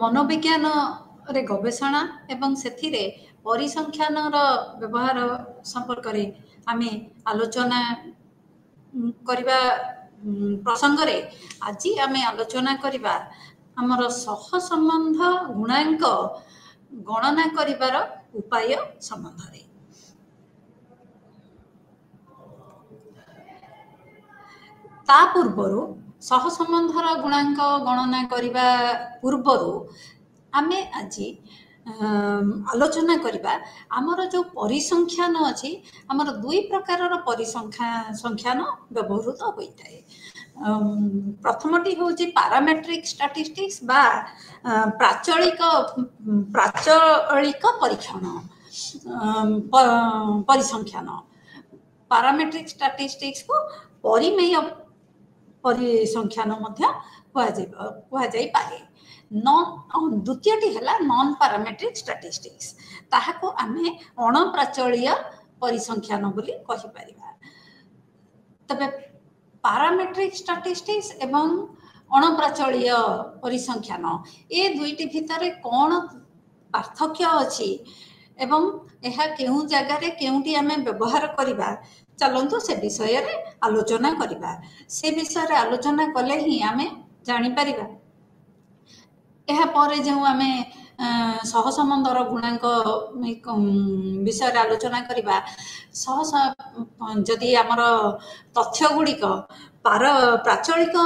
मनोविज्ञान रे गवेषणा एवं सेथिरे परिसंख्यानर व्यवहार संपर्क रे आमे आलोचना करबा प्रसंग रे आज आमे आलोचना करबा हमर सह संबंध गुणांक गणना करिवार उपाय संबंध रे। ता पूर्वरु सह संबंधर गुणांक गणना करिबा पूर्वरु आमे आज आलोचना करिबा हमर जो परिसंख्यान अछि हमर दुई प्रकारर परिसंख्यान व्यवहृत होइताय। प्रथमटी होची पैरामेट्रिक स्टैटिस्टिक्स बा प्राचलिक परीक्षण परिसंख्यान। पैरामेट्रिक स्टैटिस्टिक्स को परिमेय परिसंख्यान मध्य कुहा जाई पारे। द्वितीयटी है नॉन पैरामेट्रिक स्टैटिस्टिक्स ताहाको आमे अणप्राचलिय परिसंख्यान बोली कहि परिबा। तबे पैरामेट्रिक स्टैटिस्टिक्स एवं अणप्राचलिय परिसंख्यान ए दुईटी भितरे कोन पार्थक्य अछि एवं एहा केउ जगह रे केउटी आमे व्यवहार करिबा चलंतु से विषय रे आलोचना करिबा। से विषय रे आलोचना कले ही आमे जानि परिबा एहा परे जो आमे सह संबंधर गुणांक विषय रे आलोचना करिबा जदि हमर तथ्य गुड़िक प्राचलिक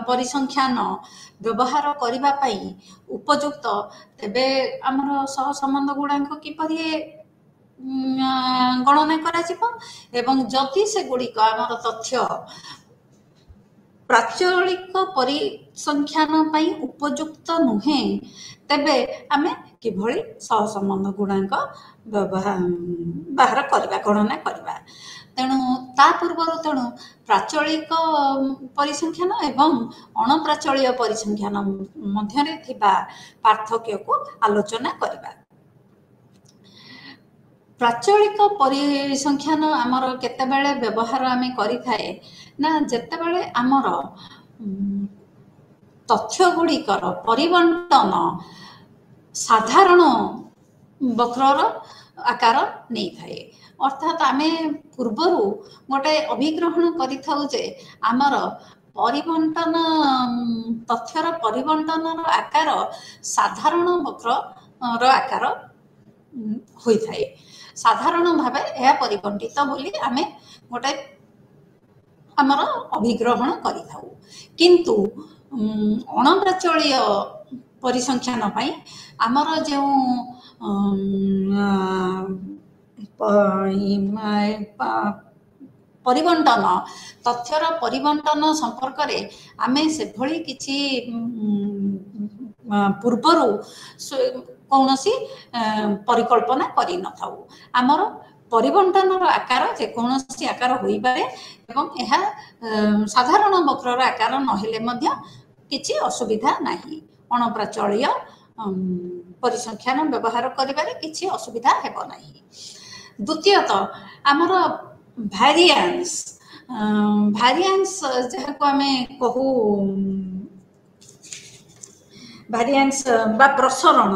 परिसंख्यान व्यवहार करिबा पई उपयुक्त तेबे हमर सह संबंध गुणांक किपरि गणना करा जिवो एवं जदि से गुड़िक हमर तथ्य प्राचलिक परिसंख्यान पई उपयुक्त नुहे तेबे आमे किभଳି सह संबंध गुणांक बाहर करबा गणना करबा। तेणु ता पूर्वर तेणु प्राचलिक परिसंख्यान एवं अणप्राचलिक परिसंख्यान मध्यरे थिबा पार्थक्य को आलोचना करबा। प्राचलिक परिसंख्यान आमर केतेबेले व्यवहार आमे करि थाए ना जेतेबेले आमर तथ्य गुड़िकर परिबंटन साधारण वक्रर आकार नहीं थाए। अर्थात आमे पूर्वरु गोटे अभिग्रहण करि थाउ जे आमर परिबंटन तथ्यर परिबंटनर आकार साधारण वक्रर आकार होई थाए। साधारण भावे यह परिबंटित बोली आमे गोटे आमर अभिग्रहण करि थाउ। किंतु अणप्राचलिय परिसंख्यान पई आमर जो परिबंटन तथ्यर परिबंटन संपर्क रे आमे से भली किछि पूर्वरु कौनसी परिकल्पना करि न थाउ। आमर परिबंटनर आकार जे कौनसी आकार होई पारे एवं एहा साधारण वक्रर आकार नहेले मध्य किछि असुविधा नाही। अणप्राचलिय परिसंख्यान व्यवहार करिबारे किछि असुविधा हेबो नाही। द्वितीयत आमर भारिएन्स जहाको आमे कहू भारिएन्स बा प्रसरण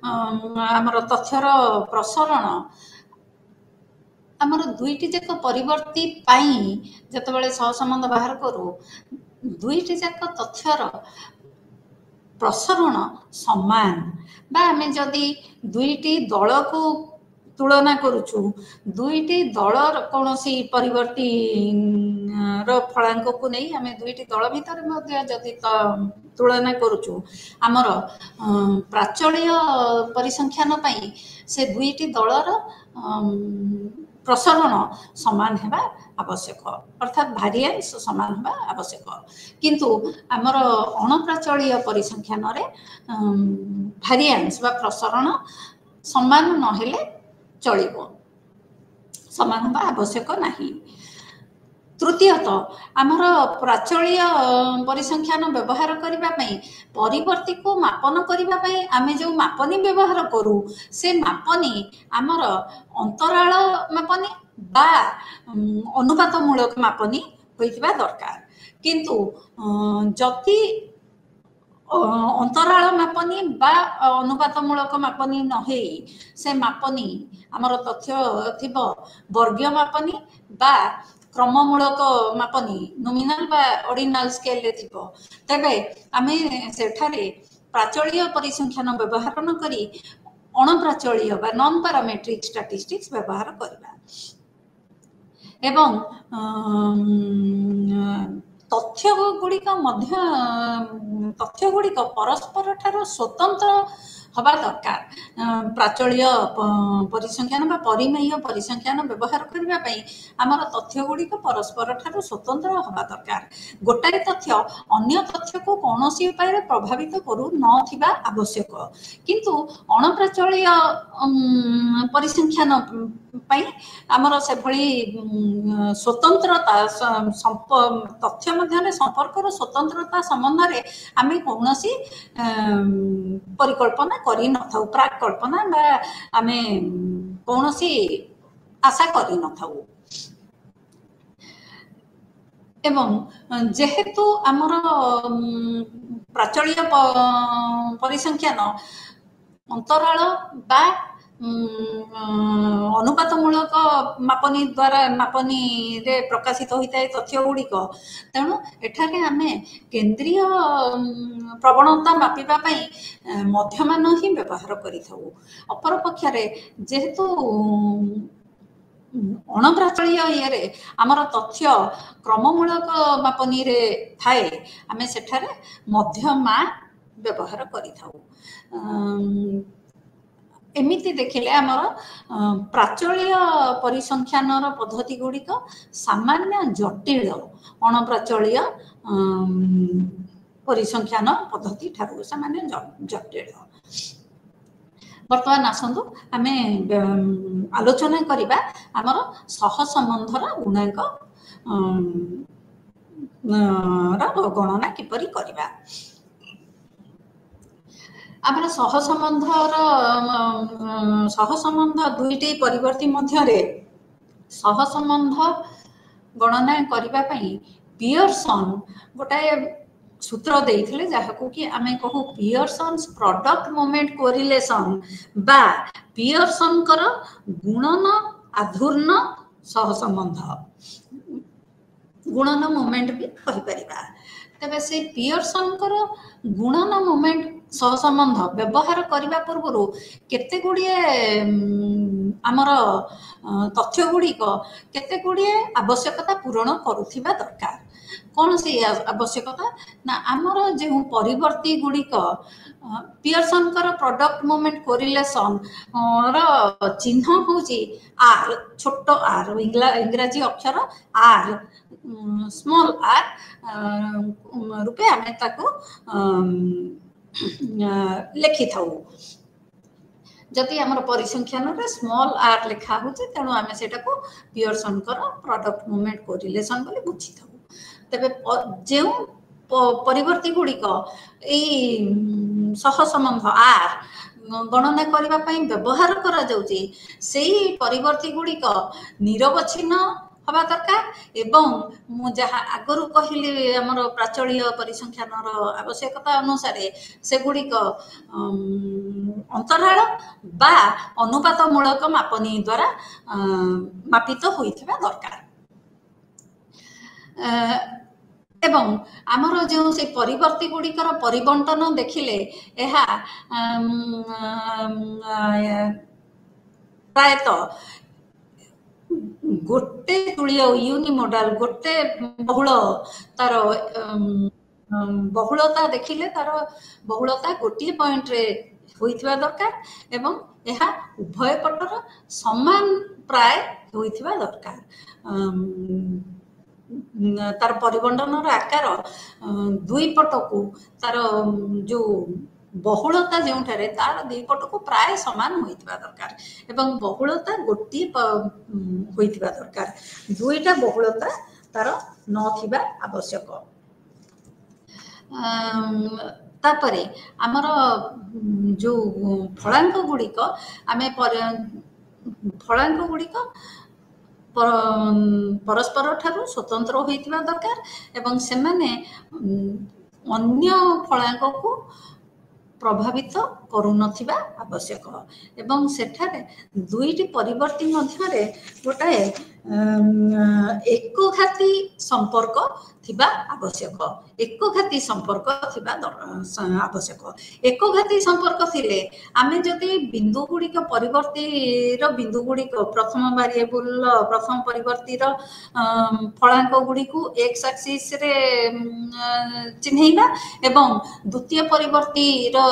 आमर तथ्यर प्रसरण आमर दुईटी जाक परिवर्ती पाई जतबेले सह संबंध बाहर करू दुईटी जाक तथ्यर प्रसरण समान बा आमे जदि दुईटी दल को तुलना करूछु दुईटी दलर कोनोसी परिवर्ती रो फलांक को नहीं आमे दुईटी दल भितर मध्ये जदि तुलना करूछु आमर प्राचलिक परिसंख्यान पई से दुईटी दलर प्रसरण समान हेबा आवश्यक अर्थात भारिएन्स समान हेबा आवश्यक। किंतु आमर अणप्राचलिक परिसंख्यान रे भारिएन्स बा प्रसरण समान नहेले चलिबो समान हेबा आवश्यक नाही। तृतीयत आमर प्राचलिक परिसंख्यान व्यवहार करिबा पई परिवर्ती को मापन करिबा पई आमे जो मापनी व्यवहार करू से मापनी आमर अंतराल मापनी बा अनुपात मूलक मापनी होइतिबा दरकार। किंतु जति अंतराल मापनी बा अनुपातमूलक मापनी नहे से मापनी आमर तथ्य थिबो वर्गीय मापनी बा क्रममूलक मापनी नोमिनाल बा ऑर्डिनल स्केल रे थिबो तबे आमे सेठारे प्राचल्य परिसंख्यान व्यवहार न करी अणप्राचल्य बा नॉन पैरामेट्रिक स्टैटिस्टिक्स व्यवहार करबा एवं तथ्य गुड़िक तथ्य गुड़िक परस्पर ठारो स्वतंत्र हवा दरकार प्राचल्य परिसंख्यान बा परिमेय परिसंख्यान व्यवहार करबा पई हमर तथ्य गुड़िक परस्पर ठारो स्वतंत्र हवा दरकार गोटाए तथ्य अन्य तथ्य को कोनोसी उपाय प्रभावित करू न थिबा आवश्यक किंतु अणप्राचल्य परिसंख्यान पई हमर से भली स्वतंत्रता तथ्य मध्य संपर्क स्वतंत्रता संबंध में आम कौन परिकल्पना करी न थाउ प्राक कल्पना बा आम कौन आशा करी न थाउ एवं जेहेतु आमर प्राचल्य परिसंख्यान अंतराल बा अनुपातमूलक मापनी द्वारा मापनी रे प्रकाशित होता है तथ्य गुड़िक तेणु एठारे आमे केंद्रीय प्रवणता मापिबा पई मध्यमान ही व्यवहार करिथाउ अपर पक्षरे जेहेतु अणप्राचल्य ये आमर तथ्य क्रममूलक मापनी रे थाए आमे सेठारे मध्यमा व्यवहार करिथाउ एमिति देखिले आमर प्राचल्य परिसंख्यान पद्धति गुड़िक सामान्य जटिल अणप्राचल्य परिसंख्यान पद्धति ठारू सामान्य जटिल बर्तमान आसतु आम आलोचना करिबा आमर सहसंबंधर गुणांक गणना किपरि करिबा आमर सहसंबंध दुईटी परिवर्ती मध्यरे सहसंबंध गणना करिबा पई पियर्सन गोटाए सूत्र देइथिले जाहाकू कि आमे कहू पियर्सन्स प्रोडक्ट मोमेंट कोरिलेशन बा पियर्सन कर गुणन आधूर्ण सहसंबंध गुणन मोमेंट भी कहि परिबा तबे से पियर्सन कर गुणन मोमेंट सहसंबंध व्यवहार करने पूर्व केते गुड़िए आमर तथ्य गुड़िक केते गुड़िए आवश्यकता पूरण करुथिबा दरकार कौन से आवश्यकता ना आमर जो परिवर्ती गुड़िक पियर्सन कर प्रोडक्ट मोमेंट कोरिलेशन चिन्ह होची आर छोट आर इंग्राजी अक्षर आर स्मॉल आर रूपे आमे ताको लिखि थाउ जदि आमर परिसंख्यान रे स्मॉल आर लिखा होचे तेणु आमे सेटा को पियर्सन कर प्रोडक्ट मोमेंट कोरिलेशन बोली बुझी थाउ तबे जेउ परिवर्ती गुड़िक एई सहसंबंध आर गणना करबा पई व्यवहार करा जाउची सेही परिवर्ती गुड़िक निरवच्छिन्न हवा दरकार एवं मु जहाँ आगरू कहली आमर प्राचल्य परिसंख्यान आवश्यकता अनुसार से गुड़िक अंतराल बा अनुपातमूलक मापनी द्वारा मापित होइथिबा दरकार एवं आमर जो से परिवर्ती गुड़िकर परिबंटन देखिले एहा प्रायतः गोटे तुल्य यूनिमोडाल गोटे बहुल तार बहुलता देखिले तार बहुलता गोटे पॉइंट रे होइथिबा दरकार एवं एहा उभय पटर समान प्राय होइथिबा दरकार तार परिबंटन आकार दुई पट को तार जो बहुलता जो तार दुई पट को प्राय सामान होइथिबा दरकार एवं बहुलता गोटे होइथिबा दरकार दुईटा बहुलता तार नथिबा आवश्यक तापरे आमर जो फलांक गुड़िक आमे फलांक गुड़िक परस्पर ठारू स्वतंत्र होइथिबा दरकार एवं सेमाने अन्य फलांक को प्रभावित करुनथिबा आवश्यक एवं सेठारे दुईटी परिवर्ती मध्यरे गोटाए एकघाती संपर्क थिबा आवश्यक एकघाती संपर्क थिबा आवश्यक एकघाती संपर्क थिले आमे जदि बिंदु गुड़िक परिवर्ती रो बिंदु गुड़िक प्रथम वेरिएबल प्रथम परिवर्ती रो फलांक गुड़िक एक्स एक्सिस रे चिन्हैबा एवं द्वितीय परिवर्ती रो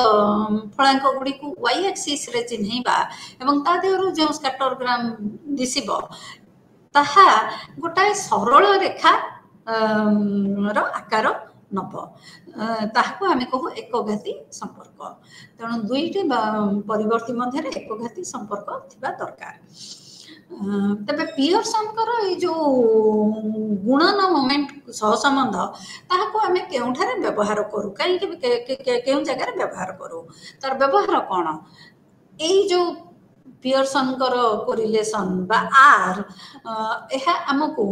फलांक गुड़िक वाई एक्सिस रे चिन्हैबा एवं ता देहरु जो स्कैटरग्राम दिसिबो ताहा गोटाए सरल रेखा रो आकार नब ताहाको आमे कहू एकघाती संपर्क तेणु दुईटी परिवर्ती मध्य एकघाती संपर्क थिबा दरकार तबे पियर्सन करो ए जो गुणन मोमेंट सहसंबंध ताहाको आमे केउठारे व्यवहार करू काई केउ जगह रे व्यवहार करू तार व्यवहार कोन ए जो पियर्सन करो कोरिलेशन बा आर एहा हमको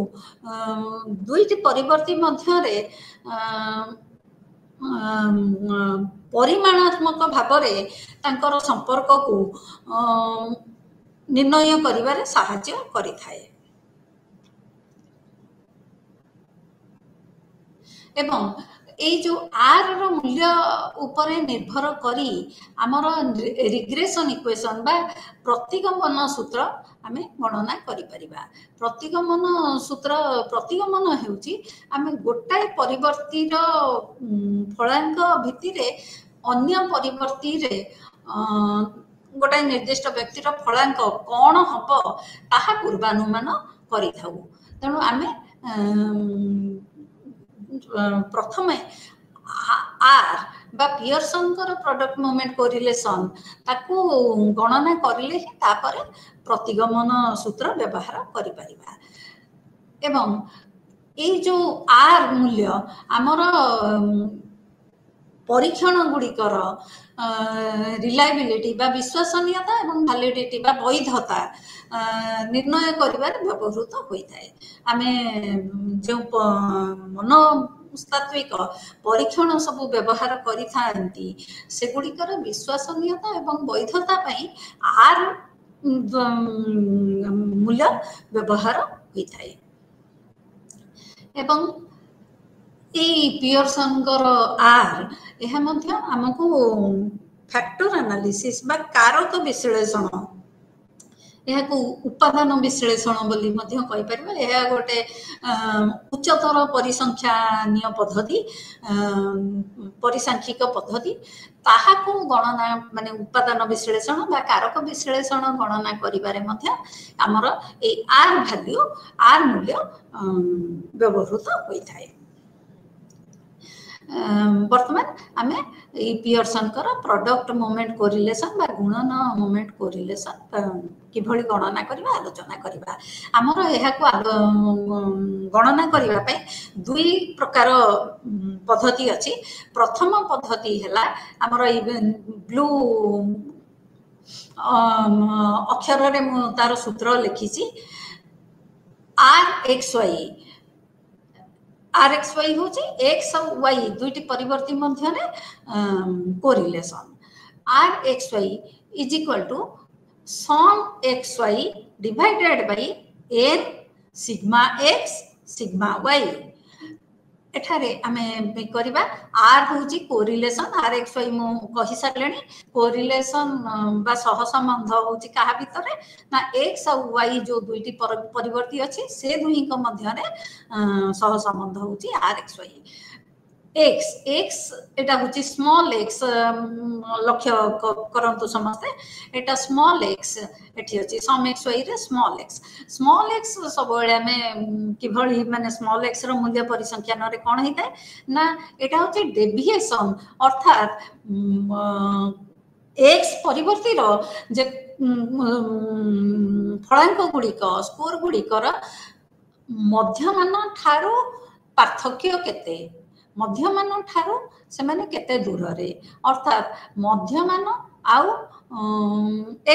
दुईटी परिवर्ती मध्य रे परिमाणात्मक भावरे तांकर संपर्क को निर्णय करिवारे सहाय्य करिथाए एवं ए जो आर रो मूल्य उपरे निर्भर करी हमर रिग्रेशन इक्वेशन बा प्रतिगमन सूत्र आमे गणना करि परिबा प्रतिगमन सूत्र प्रतिगमन हेउची आमे गोटाए परिवर्ती रो फलांक भितिरे अन्य परिवर्ती रे गोटाए निर्दिष्ट व्यक्ति रो फलांक कोन हबो ताहा पूर्वानुमान करिथाउ तेणु आमे प्रथमे आर बा पियर्सन कर प्रोडक्ट मोमेंट कोरिलेशन ताकू गणना करिले ही तापरे प्रतिगमन सूत्र व्यवहार करि परिबा एवं ए जो आर मूल्य हमर परीक्षण गुड़िकर रिलायबिलिटी बा विश्वसनीयता एवं वैलिडिटी बा वैधता निर्णय करिबार व्यवहृत होइथाय आमे जो मनोस्तात्विक परीक्षण सब व्यवहार करिथांती से गुड़िकर विश्वसनीयता एवं वैधता पई आर मूल्य व्यवहार होइथाय एवं ए पियर्सन कर आर यह मध्य हमको फैक्टर एनालिसिस बा कारक विश्लेषण यह को उपादान विश्लेषण बोली मध्य कहि परबा यह गोटे उच्चतर परिसंख्यानीय पद्धति परिसांख्यिक पद्धति ताहा को गणना माने उपादान विश्लेषण बा कारक विश्लेषण गणना करिबारे मध्य हमर ए आर वैल्यू आर मूल्य व्यवहृत होइथाय वर्तमान आमे पियर्सन कर प्रोडक्ट मोमेंट कोरिलेशन बा गुणन मोमेंट कोरिलेशन किभଳି गणना करिबा आलोचना करिबा हमर एहा को गणना करिबा पे दुई प्रकार पद्धति अछि प्रथम पद्धति हैला हमर ब्लू अक्षर रे मु तार सूत्र लिखिछि RXY RXY होची x और y दुईटी परिवर्ती मध्य रे correlation RXY is equal to sum xy divided by n sigma x sigma y एठारे आमे करिबा आर होची कोरिलेशन RXY मु कहि सकलेनी कोरिलेशन बा सहसंबंध होची काहा भितरे ना x और y जो दुईटी परिवर्ती अछि से दुही को मध्य रे सहसंबंध होची RXY x x एटा होची स्मॉल x लक्ष्य करंतु समस्ते एटा स्मॉल x एठी अछि सम xy रे स्मॉल x सब बेले में किभଳି माने स्मॉल x रो मूल्य परिसंख्यान रे कोन हेतै ना एटा होची डेविएशन अर्थात x परिवर्ती रो जे फलांक गुड़िक स्कोर गुड़िकर मध्यमान ठारो पार्थक्य केते मध्यमान ठारो से माने केते दूर रे अर्थात मध्यमान आउ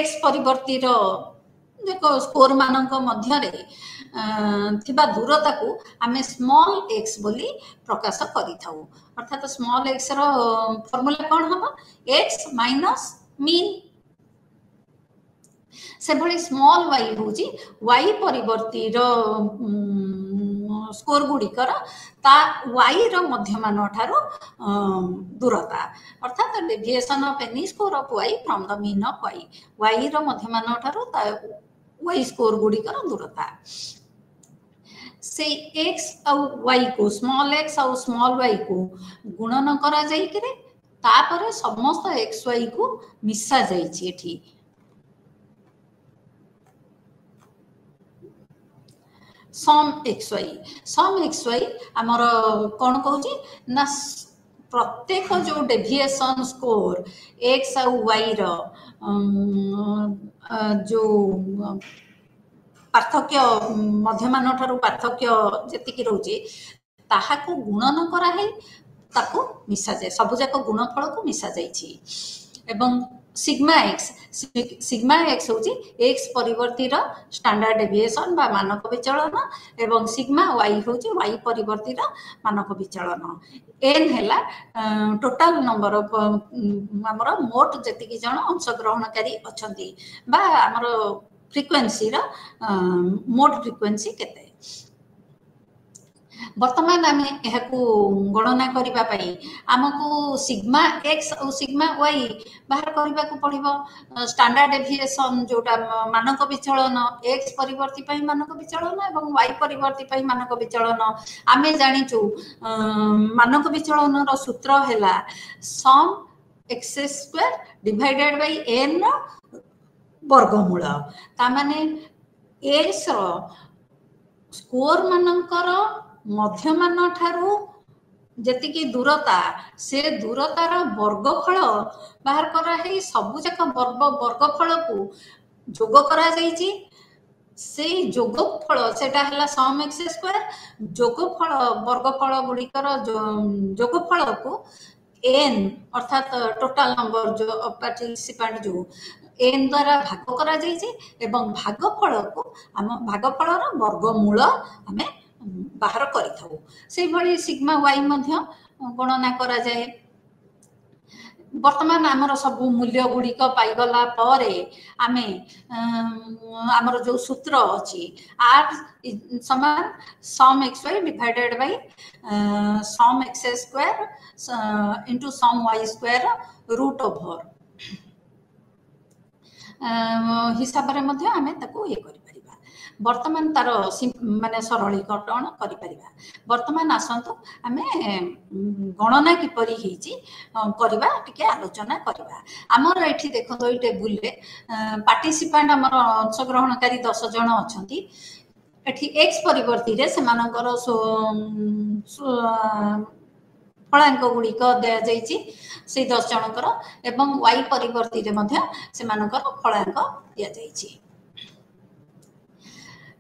x परिवर्ती रो स्कोर मानक मध्यरे थिबा दूरता को आमे स्मॉल x बोली प्रकाश करिथाउ अर्थात स्मॉल x रो फार्मूला कोन हबो x माइनस मीन से भली स्मॉल y होजी y परिवर्ती रो स्कोर गुडी कर ता y रो मध्यमान ठारो दूरता अर्थात deviation of any score of y from the mean of y रो मध्यमान ठारो ता y स्कोर गुडी कर दूरता से x और y को स्मॉल x और स्मॉल y को गुणन करा जाई करे तापर समस्त x y को मिसा जाई छी एठी सम एक्स वाई आमर कौन कहूँ ना प्रत्येक जो डेविएशन स्कोर एक्स और वाई रो जो पार्थक्य मध्यमान ठारू पार्थक्य जेतिकी रोचे ताहाको गुणन करा है ताको मिसा जाए सबु जाक गुणफल को मिसा जाइछि एवं सिग्मा एक्स होची एक्स परिवर्ती रो स्टैंडर्ड डेविएशन बा मानक विचलन एवं सिग्मा वाई होची वाई परिवर्ती रो मानक विचलन एन हैला टोटल नंबर ऑफ हमर मोट जेतिकी जण अंशग्रहणकारी अछंती बा हमर फ्रीक्वेंसी रो मोट फ्रीक्वेंसी केते वर्तमान आम यह गणना करने आमको सिग्मा एक्स और सिग्मा वाई बाहर करने को पड़ो स्टैंडर्ड डेविएशन जोटा मानक विचलन एक्स परिवर्ती मानक विचलन और वाई परिवर्ती मानक विचलन आम जाचु मानक विचलन सूत्र है sum x square divided by n वर्गमूल तामाने एक्स स्कोर मानकर मध्यमान ठारू जेतिकी दूरता से दूरतार वर्गफल बाहर करा है सबुजाक वर्गफल को जोग करा जाइछि से जोगफल सेटा हला सम एक्स स्क्वायर जोगफल वर्गफल गुड़िकर जोगफल को एन अर्थात टोटल नंबर जो पार्टिसिपेंट जो एन द्वारा भाग करा जाइछि एवं भागफल को हम भागफल वर्गमूल आमे बाहर करिथाउ से भली सिग्मा वाई मध्य गणना करा जाए वर्तमान आमर सब मूल्य गुड़िक पाइगला परे आमे आमर जो सूत्र अछि आर समान sum x y divided by sum x square into sum y square root over हिसाब रे मध्य आमे ताको ए करि वर्तमान तार माने सरलीकरण करि परिबा वर्तमान आसंतु आमे गणना किपरि हेछि करबा टिके आलोचना करबा हमर एठी देखो तो टेबुल रे पार्टिसिपेंट हमर अंशग्रहणकारी 10 जण अछंती एठी एक्स परिवर्ती रे सेमानकर फलांक गुड़िक दिया जाइछि से 10 जनकर एवं वाई परिवर्ती रे मध्य सेमानकर फलांक दिया जाइछि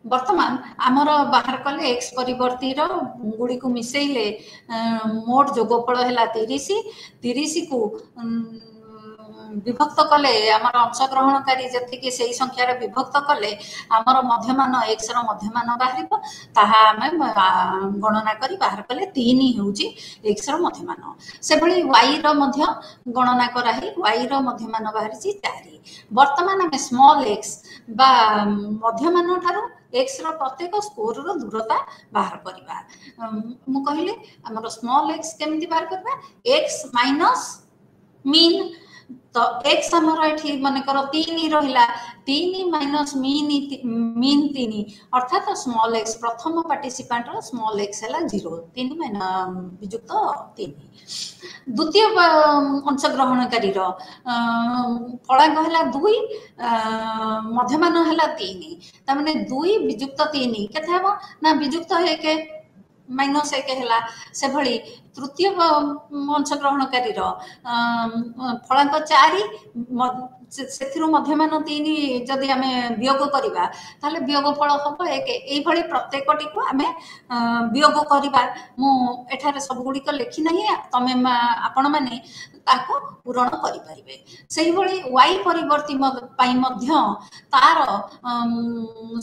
वर्तमान आमर बाहर कले एक्स परिवर्ती गुड़ी को मिसेले मोट जोगफल है 30 को विभक्त कले आमर अंशग्रहणकारी जी से संख्यार विभक्त कले आमर मध्यमान एक्स मध्यमान बाहर ताहा गणना करी बाहर कले 3 होउची एक्स मध्यमान से भली वाई मध्य गणना कराही वाई मध्यमान बाहर 4 वर्तमान आम स्मॉल एक्स बा मध्यमान ठारू एक्स प्रत्येक स्कोर रो दूरता बाहर करबा मु कहले हमर स्मॉल एक्स केमिति बाहर करबा एक्स माइनस मीन तो एक्स हमर एठी माने कर 3 रहिला 3 माइनस मीन 3 अर्थात स्मॉल एक्स प्रथम पार्टिसिपेंट रो स्मॉल एक्स हला 0 3 माइनस विजुक्त 3 द्वितीय अंशग्रहणकारी रो फलांक हला 2 मध्यमान हला 3 ता माने 2 विजुक्त 3 केते हबो ना विजुक्त 1 -1 ହେଲା से भली तृतीय अंशग्रहणकारी फलांक 4 से मध्यमान 3 जदि आम वियोग करवा ताले वियोगफल हम 1 ये प्रत्येकटी को आम वियोग करवा मुठार सबगुड़िक लिखी ना तमें आपण मैंने पूरण करें से वाई परिवर्ती तार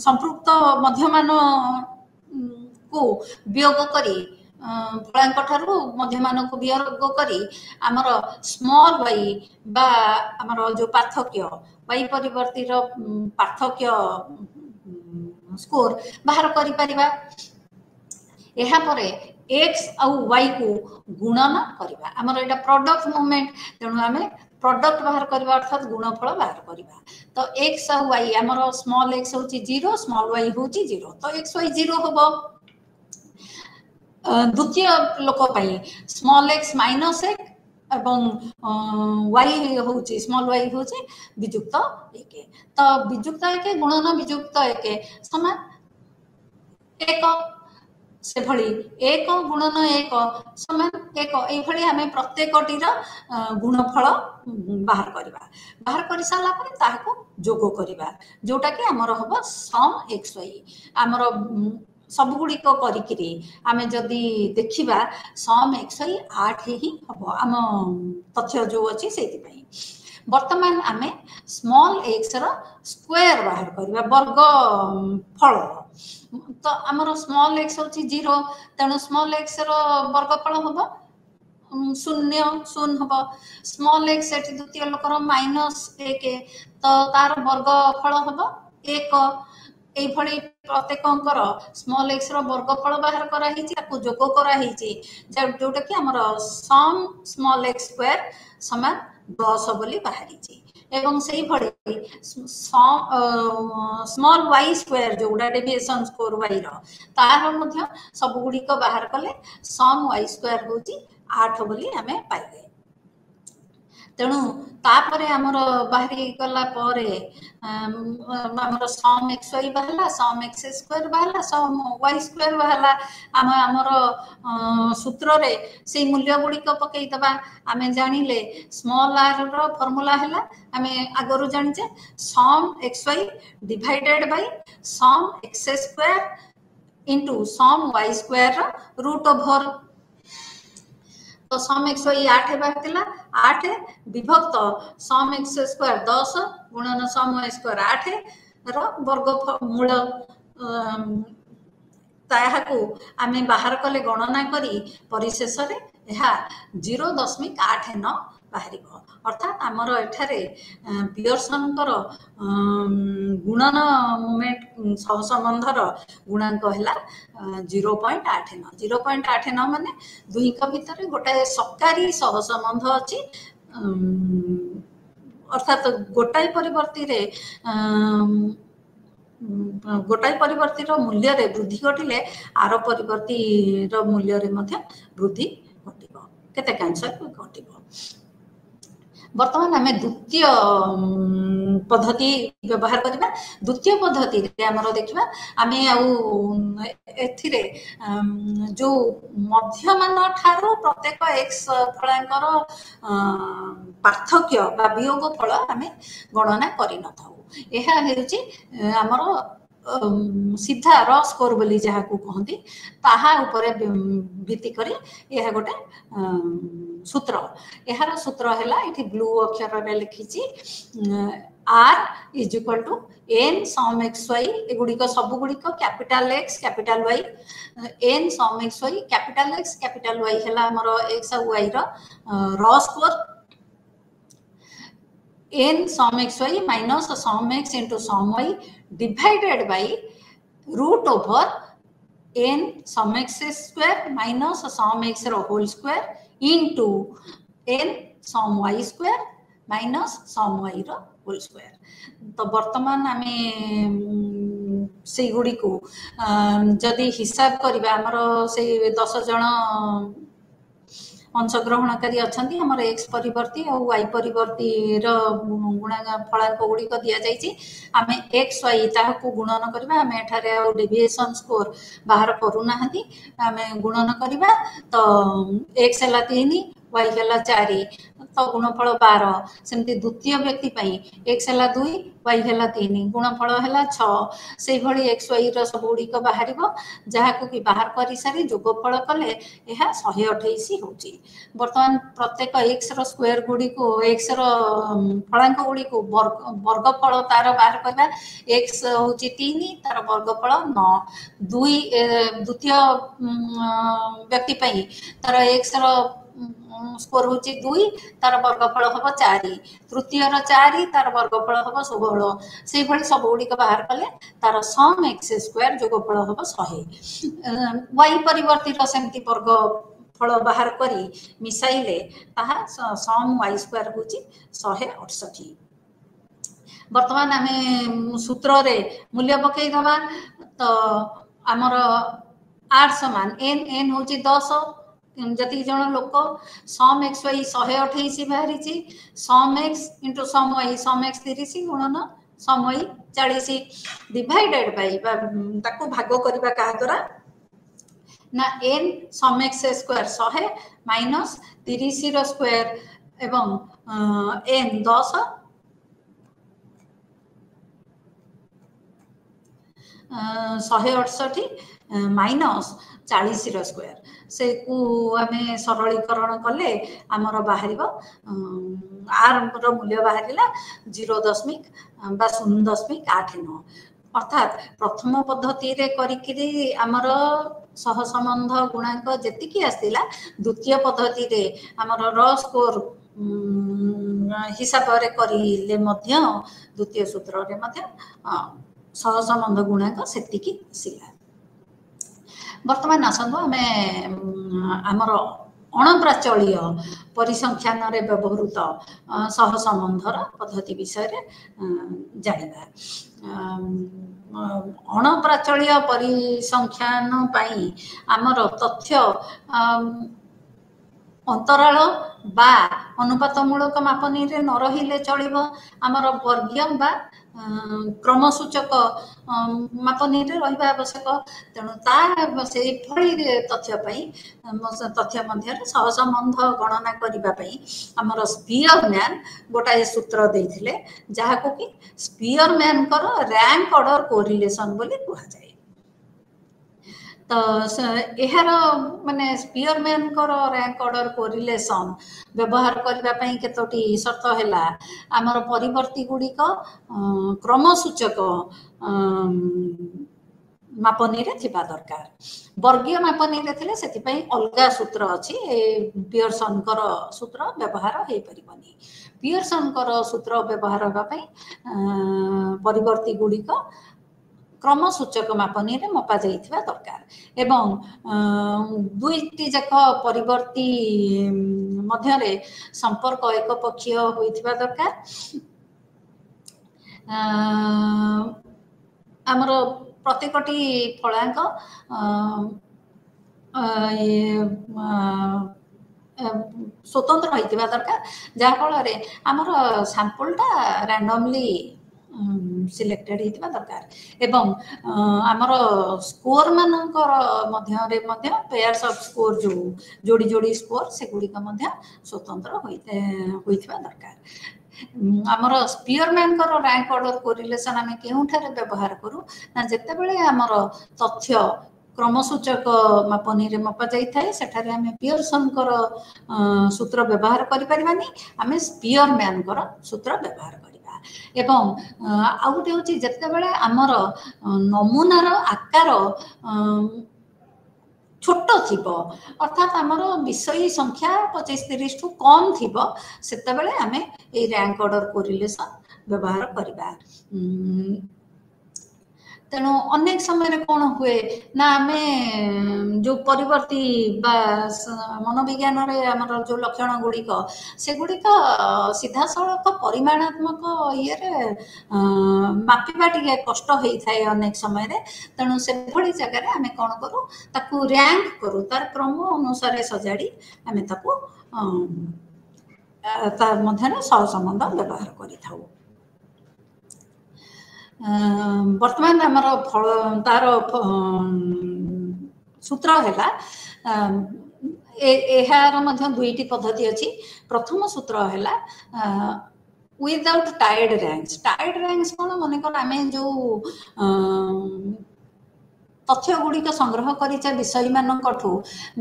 संपृक्त मध्यमान को वियोग करी फलांक ठारू मध्यमान को वियोग करी आमर स्मॉल वाई बा आमर जो पार्थक्य वाई परिवर्ती पार्थक्य स्कोर बाहर करि परिबा एहा परे एक्स आउ वाई को गुणन करवा आमर एटा प्रोडक्ट मूवमेंट तेणु आमे प्रोडक्ट बाहर करवा अर्थात गुणफल बाहर करवा तो एक्स आउ वाई आमर स्मॉल एक्स होची 0 स्मॉल वाई होची 0 तो एक्स वाई 0 होबो द्वितीय लोक स्मॉल एक्स -1 एवं वाई होची स्मॉल वाई होची विजुक्त 1 तो विजुक्त 1 गुणन विजुक्त 1 समान 1 से भली 1 गुणन 1 समान 1 ए भली हमें प्रत्येकटीर गुणफल बाहर करवा बाहर कर सारा पर ताहाको जोग करवा जोटा कि हमर हबो सम एक्स वाई हमर सबगुड़िक करी आम जदि देखा सम एक्स वाई 8 ही हम आम तथ्य जो अच्छी से बर्तमान आम स्मॉल एक्स रो स्क्वायर बाहर करवा वर्ग फल तो आमर स्मॉल एक्स होची 0 तेणु स्मॉल एक्स रो वर्गफल हम 0 हम स्मॉल एक्स द्वितीय लोकर -1 तो तार वर्गफल हम 1 एभली प्रत्येकंकर स्मॉल एक्स रो वर्गफल बाहर करा हिची ताको जोग करा हिची जोटा कि हमर सम स्मॉल एक्स स्क्वायर समान 10 बोली बाहरिची एवं सेही भली स्मॉल वाई स्क्वायर जोड़ा डेविएशन स्कोर वाई रो तार मध्य सब गुड़िक बाहर कले सम वाई स्क्वायर होची 8 बोली आमे पाइले तेणु तापरे हमर बाहरी गला परे हमर सम एक्स वाई बहला सम एक्स स्क्वायर बहला सम वाई स्क्वायर बहला हमर सूत्र रे से मूल्य गुड़िक पकई दबा आमे जानिले स्मॉल आर रो फार्मूला हैला आमे आगरु जानिचे sum x y divided by sum x square into sum y square root over तो सम एक्स वाई 8 बाहर 8 विभक्त सम एक्स स्क्वायर 10 गुणन सम वाई स्क्वायर 8 रो वर्ग मूल ताहाको आमे बाहर कले गणना करी परिशेष रे एहा 0.89 बाहरिबो अर्थात आमर एठारे पियर्सन गुणन मूवमेंट सहसंबंधर गुणांक है 0.89 0.89 माने दुईक भितर गोटाए सकारी सहसंबंध अच्छी अर्थात गोटाए परिवर्ती रे गोटाए परिवर्ती मूल्य रे वृद्धि घटिले आर परिवर्ती मूल्य रे मध्य वृद्धि घटिबो केते कैंसर घटिबो बर्तमान आम द्वितीय पद्धति व्यवहार करवा द्वितीय पद्धति आमर देखा आम एथिरे जो मध्यमान ठारू प्रत्येक एक्स फलांकर पार्थक्य बा वियोग फल आम गणना करि न थाउ एहा हेउची आमर सीधा र स्कोर बोली जहाँ को कहती ताहा उपरे भित्ति करी यह गोटे सूत्र यार सूत्र है ये ब्लू अक्षर में लिखी r is equal to n sum x y एगुड़िक सब गुड़िक capital X capital Y n sum x y capital Y है आमर एक्स आ वाई र score n sum x y minus sum x into sum y divided by root over n sum x square minus sum x रो whole square into n sum y square minus sum y रो whole square तो वर्तमान आम से गुड़ी को जदि हिसाब करवा आमर से 10 जन अंशग्रहणकारी अच्छा आमर एक्स परिवर्ती और वाई परिवर्ती गुणा फलांक गुड़िक दि जाइए आम एक्स वाई ताकू गुणन करवा आम एठारे डेविएशन स्कोर बाहर करूना आम गुणन करवा तो एक्स है 3 वाई है 4 तो गुणफल 12 सेमती द्वितीय व्यक्ति एक्स है 2 वाई है 3 गुणफल है 6 से भली एक्स वाई सब गुड़िक बाहर जहाँ कि बाहर कर सारी जोगफल कले यह 128 हो बर्तमान प्रत्येक एक्स स्क्वायर गुड़ी को एक्स फलांक गुड़ी को वर्गफल तार बाहर करवा एक्स हूँ 3 तार वर्गफल 9 द्वितीय व्यक्ति तार एक्स स्कोर हूँ 2 तार वर्गफल हम 4 तृतीय 4 तार वर्गफल हम 16 से भली सब गुड़िक बाहर कले तार सम एक्स स्क्वायर जोगफल हम 100 वाई परिवर्ती सेमती वर्ग फल बाहर करी मिसाइले ताहा सम वाई स्क्वायर हूँ 168 बर्तमान आम सूत्र रे मूल्य पकई दबा तो आमर आर समान एन एन हूँ 10 जति जन लोक सम एक्स वाई 128 बाहरी सम एक्स इंटू सम वाई 30 गुणन सम वाई 40 डिवाइडेड बाय ताकू भाग करबा का द्वारा ना N sum x square 100 minus 30 रो स्क्वायर एवं एन 10 168 माइनस 40 रो स्क्वायर से को आमे सरलीकरण कले आमर बाहर आर रो मूल्य बाहर 0.0.89 अर्थात प्रथम पद्धति रे करिकरी आमर सहसंबंध गुणांक जेतिकी आसला द्वितीय पद्धति रे आमर र स्कोर हिसाब रे करिले मध्य द्वितीय सूत्र रे मध्य सहसंबंध गुणांक सेतिकी आसला वर्तमान आसंतु आम आमर अणप्राचल्य परिसंख्यान रे व्यवहृत सहसंबंधर पद्धति विषय जानिबा अणप्राचल्य परिसंख्यान पाई आमर तथ्य अंतराल बा अनुपातमूलक मापनी रे न रहिले चलिबो आमर वर्गीय बा क्रमसूचक मापनी रे रहिबा आवश्यक तेणु ता से भली तथ्य मध्य सहसंबंध गणना करिबा पई आमर स्पीयरमैन गोटाए सूत्र देइथिले जहाको कि स्पीयरमैन कर रैंक ऑर्डर कोरिलेशन बोली कुहा जाय तो यार माने स्पीयरमैन कर रैंक ऑर्डर कोरिलेशन व्यवहार करबा पई केतोटी शर्त हैला आमर परिवर्ती गुड़िक क्रमसूचक मापनी रे थिबा दरकार वर्गीय मापनी रे थिले सेति पई अलगा सूत्र अछि पियर्सन कर सूत्र व्यवहार हे परिबनी पियर्सन कर सूत्र व्यवहार होबा पई परिवर्ती गुड़िक क्रमसूचक मापनी रे मपा जाइथिबा दरकार एवं दुईटी जाक परिवर्ती मध्य रे संपर्क एक पक्षीय होइथिबा दरकार आमर प्रत्येकटी फलांक स्वतंत्र होइथिबा दरकार जहा फल रे आमर सैंपलटा रैंडमली सिलेक्टेड होइथिबा दरकार एवं आमर स्कोर मानकर मध्य रे मध्य पेयर्स ऑफ स्कोर जो जोड़ी जोड़ी स्कोर से गुडी का मध्य स्वतंत्र होइथिबा दरकार आमर स्पीयरमैन कर रैंक ऑर्डर कोरिलेशन आमे केउठारे व्यवहार करू ना जेते बेले आमर तथ्य क्रमसूचक मापनी रे मपा जाई थाए सेठारे आमे पियर्सन कर सूत्र व्यवहार करि परिबानी आमे स्पीयरमैन कर सूत्र व्यवहार एवं आउ गोटे हूँ जिते बड़े आमर नमूनार आकार छोट थी अर्थात आमर विषयी संख्या 25-30 ठू कम थी से आम ये रैंक ऑर्डर कोरिलेशन व्यवहार करवा तेणु अनेक समय कौन हुए ना आम जो परिवर्ती मनोविज्ञान जो लक्षण गुड़िक से गुड़िक सीधा सड़क परिमाणात्मक ये मापिबा टिके कष्ट होता है अनेक समय तेणु से भली जगह आम कौन करूँ ताकू रैंक करूँ तार क्रम अनुसार सजाड़ी आम ताकू मध्य सहसंबंध व्यवहार करिथाउ। वर्तमान आमर फल तार सूत्र है यार दुईटी पद्धति अच्छी। प्रथम सूत्र है विदाउट टाइड रैंक्स कौन मन कर आम जो तथ्य गुड़िक संग्रह करिछे विषय मानकठू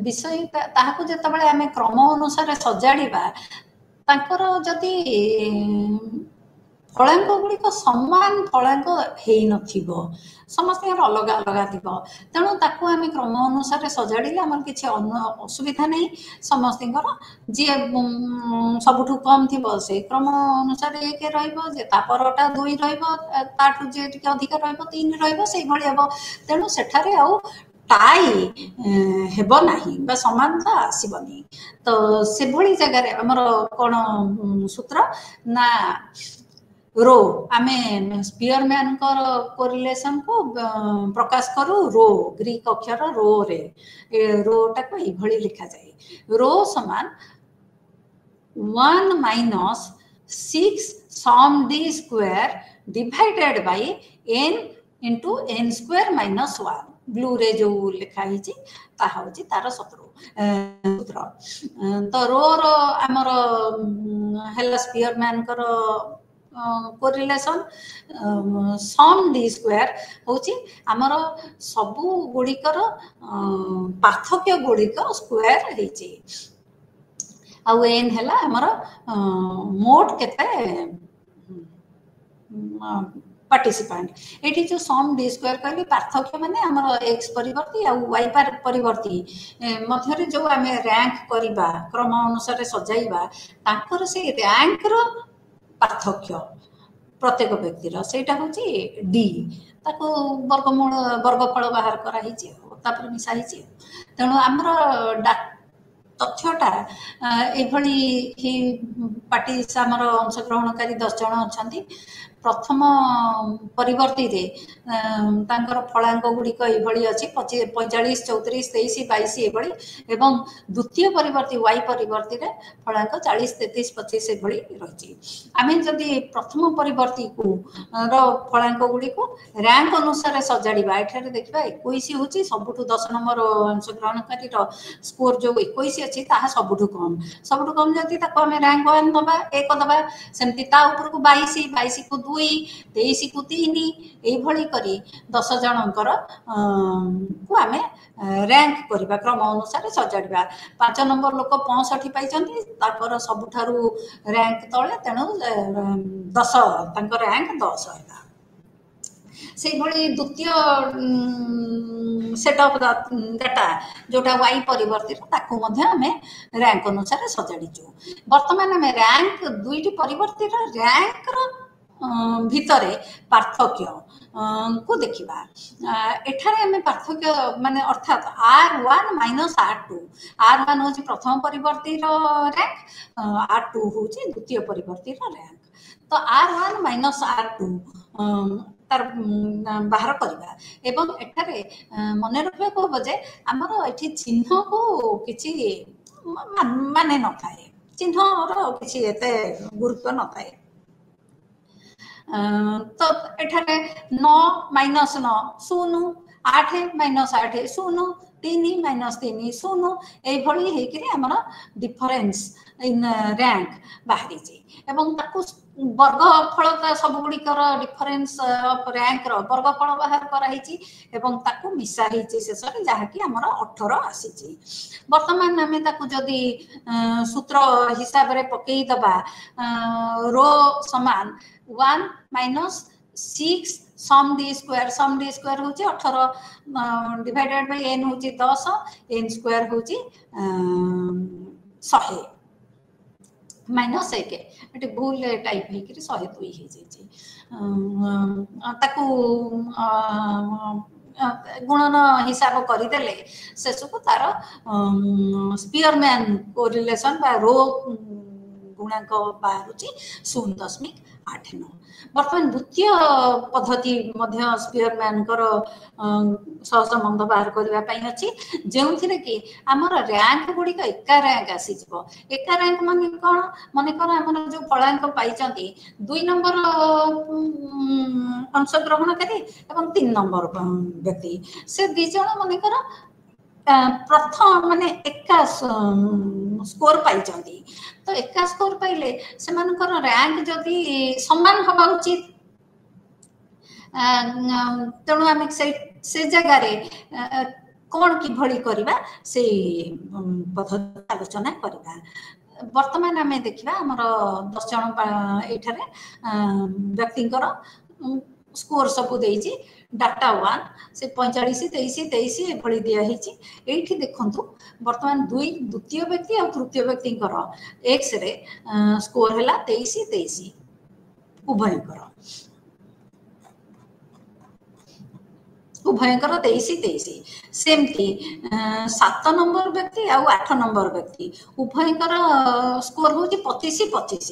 विषय ताहाकू जेतेबेले आम क्रम अनुसार सजाड़िबा तांकर जदि फलांक गुड़िक समान फलांक हो नथिबो समस्त अलग अलग थी तेणु ताकू आम क्रम अनुसार सजाड़े आम किसी असुविधा नहीं समस्त जी सबुठू कम थी से क्रम अनुसार एक रहा दुई रु जी अधिक तीन रहा तेणु सेठारे आउ टाई हेब नाही बा समानता आसबनी तो से भली जगह आमर कौन सूत्र ना रो आमे स्पीयरमैन कोरिलेशन को प्रकाश करू रो ग्रीक अक्षर रो रे रोटा को ये लिखा जाए रो समान 1 minus 6 sum d square divided by n into n square minus 1 ब्लू रे जो लिखा है तार सूत्र तो रो रो आमर है स्पीयरमैन कोरिलेशन सम डी स्क्वायर होची आमर सबु गुड़िकर पार्थक्य गुड़िक स्क्वायर होची आउ एन हैला आमर मोट केते पार्टिसिपेंट एठी जो सम डी स्क्वायर कहली पार्थक्य माने आमर एक्स परिवर्ती आ वाई परिवर्ती मध्य जो आम रैंक करबा क्रम अनुसार सजाइबा ताकर से रैंक रो पार्थक्य प्रत्येक व्यक्तिर सेटा हूँ डी ताको वर्गमूल वर्गफल बाहर कराई मिसाई तेणु आमर तथ्यटा ये पार्टी आमर अंशग्रहणकारी 10 जन अच्छा प्रथम परिवर्ती रे तांकर फलांक गुड़िक ये अच्छी 45 34 23 22 ये द्वितीय परिवर्ती वाई परिवर्ती रे फलांक 40 33 25 रही आम जदि प्रथम परिवर्ती को फलांक गुड़िक रैंक अनुसार सजाड़ा एठारे देखा 21 हूँ सबुठू 10 नंबर अंशग्रहणकारी स्कोर जो 21 अच्छी सबुठू कम जदि आम रैंक 1 दबा 1 दबा सेमती को 22 को 2 23 को 3 ये करी 10 जनकर को आम रैंक करवा क्रम अनुसार सजाड़ा 5 नंबर लोक 65 पाई सबुठारु रैंक तले तेणु 10 रैंक 10 है से द्वितीय सेट ऑफ डाटा जोटा वाई परिवर्ती आम रैंक अनुसार सजाड़ीचु बर्तमान आम रैंक दुईटी परिवर्ती रैंक भितरे पार्थक्य को देखा एठारे आम पार्थक्य माने अर्थात R1 माइनस R2 R1 हूँ प्रथम परिवर्ती रैंक R2 हूँ द्वितीय परिवर्ती रैंक तो R1 माइनस R2 तार बाहर करवा एवं एठारे मन रखा हम जे आमर ये चिन्ह को किसी माने न थाए चिन्ह किसी एते गुरुत्व न थाए तो एठारे 9 माइनस 9 शून्य 8 माइनस 8 शून्य 3 माइनस 3 शून्य ये आमर डिफरेन्स इन रैंक बाहरी वर्गफल सब गुड़िकर डिफरेन्स ऑफ रैंक वर्गफल बाहर कराई मिसाई शेष जहाँकि आमर 18 आसी बर्तमान आम जदि सूत्र हिसाब से पकईदबा रो समान 1 माइनस 6 सम डी स्क्वायर हूँ 18 डिवाइडेड बाय n हूँ 10 n स्क्वायर हूँ 100 माइनस 1 ये भूल टाइप होकर 102 ताकू गुणन हिसाब करदेले शेष को तार स्पीयरमैन कोरिलेशन बा रो गुणांक बाहर 0.89 बर्तमान द्वितीय पद्धति स्पीयरमैन सह संबंध बाहर करने अच्छी जो थी कि आमर रैंक गुड़िक एका रैंक आसी एका रैंक मान कौन मनकर आम जो फलांक पाई 2 नंबर अंशग्रहणकारी और 3 नंबर व्यक्ति से दिज मनकर प्रथम माने एका स्कोर पाई तो एका स्कोर पाइले से रैंक जदि समान हवा उचित तेणु आम से जगार कौन कि भली करवा से पद्धति आलोचना करवा वर्तमान आम देखा आमर 10 जन ये व्यक्तिंकर स्कोर सबू देइछि डाटा 1 से 45 23 23 एभली दिखाई ये देखु बर्तमान द्वितीय व्यक्ति और तृतीय व्यक्ति एक्स रे स्कोर है 23 23 उभयंकर 23 23 सेमती 7 नंबर व्यक्ति और 8 नंबर व्यक्ति उभयंकर स्कोर हूँ 25 25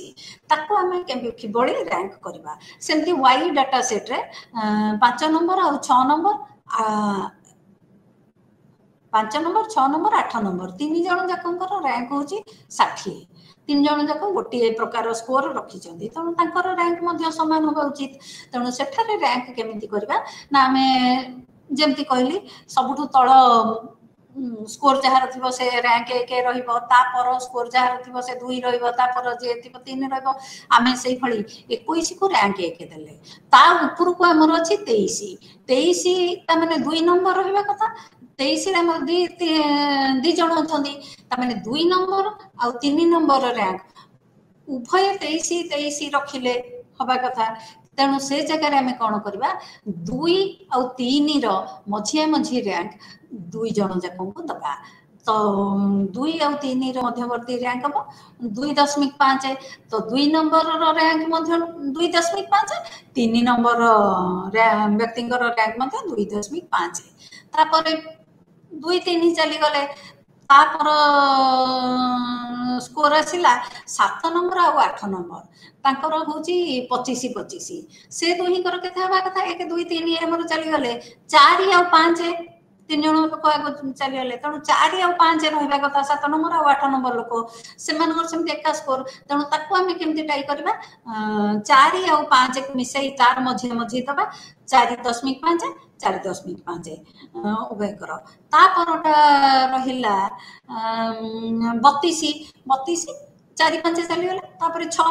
ताको आम किभली रैंक करवा सेमती वाई डाटा सेट रे 5 नंबर और 6 नंबर 5 नंबर 6 नंबर 8 नंबर 3 जन जाकर रैंक हूँ 60 3 जन जाक गोटे प्रकार स्कोर रखिंट तेणु रैंक सामान होगा उचित तेणु सेठारे रैंक केमिति करवा ना आम जमती कहली सबुठू तल स्कोर जहार थी से रैंक 1 रहा स्कोर जहार थी से 2 रहा जे 3 रमें से 21 को रैंक 1 देले तापर को आमर अच्छी 23 23 मैंने 2 नंबर रहा कथा 23 दी जन अच्छा 2 नंबर आ 3 नंबर रैंक उभय 23 23 रखिले हवा कथा तेणु से जगह आम कौन करवा 2 और 3 मझिया मझी रैंक 2 जन जाक दबा तो 2 और 3 मध्यवर्ती रैंक हम 2.5 तो 2 नंबर रैंक 2.5 3 नंबर व्यक्ति रैंक 2.5 तापर 2 3 चलीगले तापर स्कोर आसला 7 नंबर और 8 नंबर तांकर हूँ 25 25 से दुहींकर के कथा 1 2 3 आमर चलीगले 4 और 5 3 जन लोक आग चलीगले तेणु 4 और 5 रहा कथा 7 नंबर और 8 नंबर लोक से एका स्कोर तेणु ताकू आम केमती टाई करवा 4 और 5 मिसई तार मझे मझे दबा 4.5 4.5 उभयकर तापरटा रहिला 32 32 4 5 चलीगला 6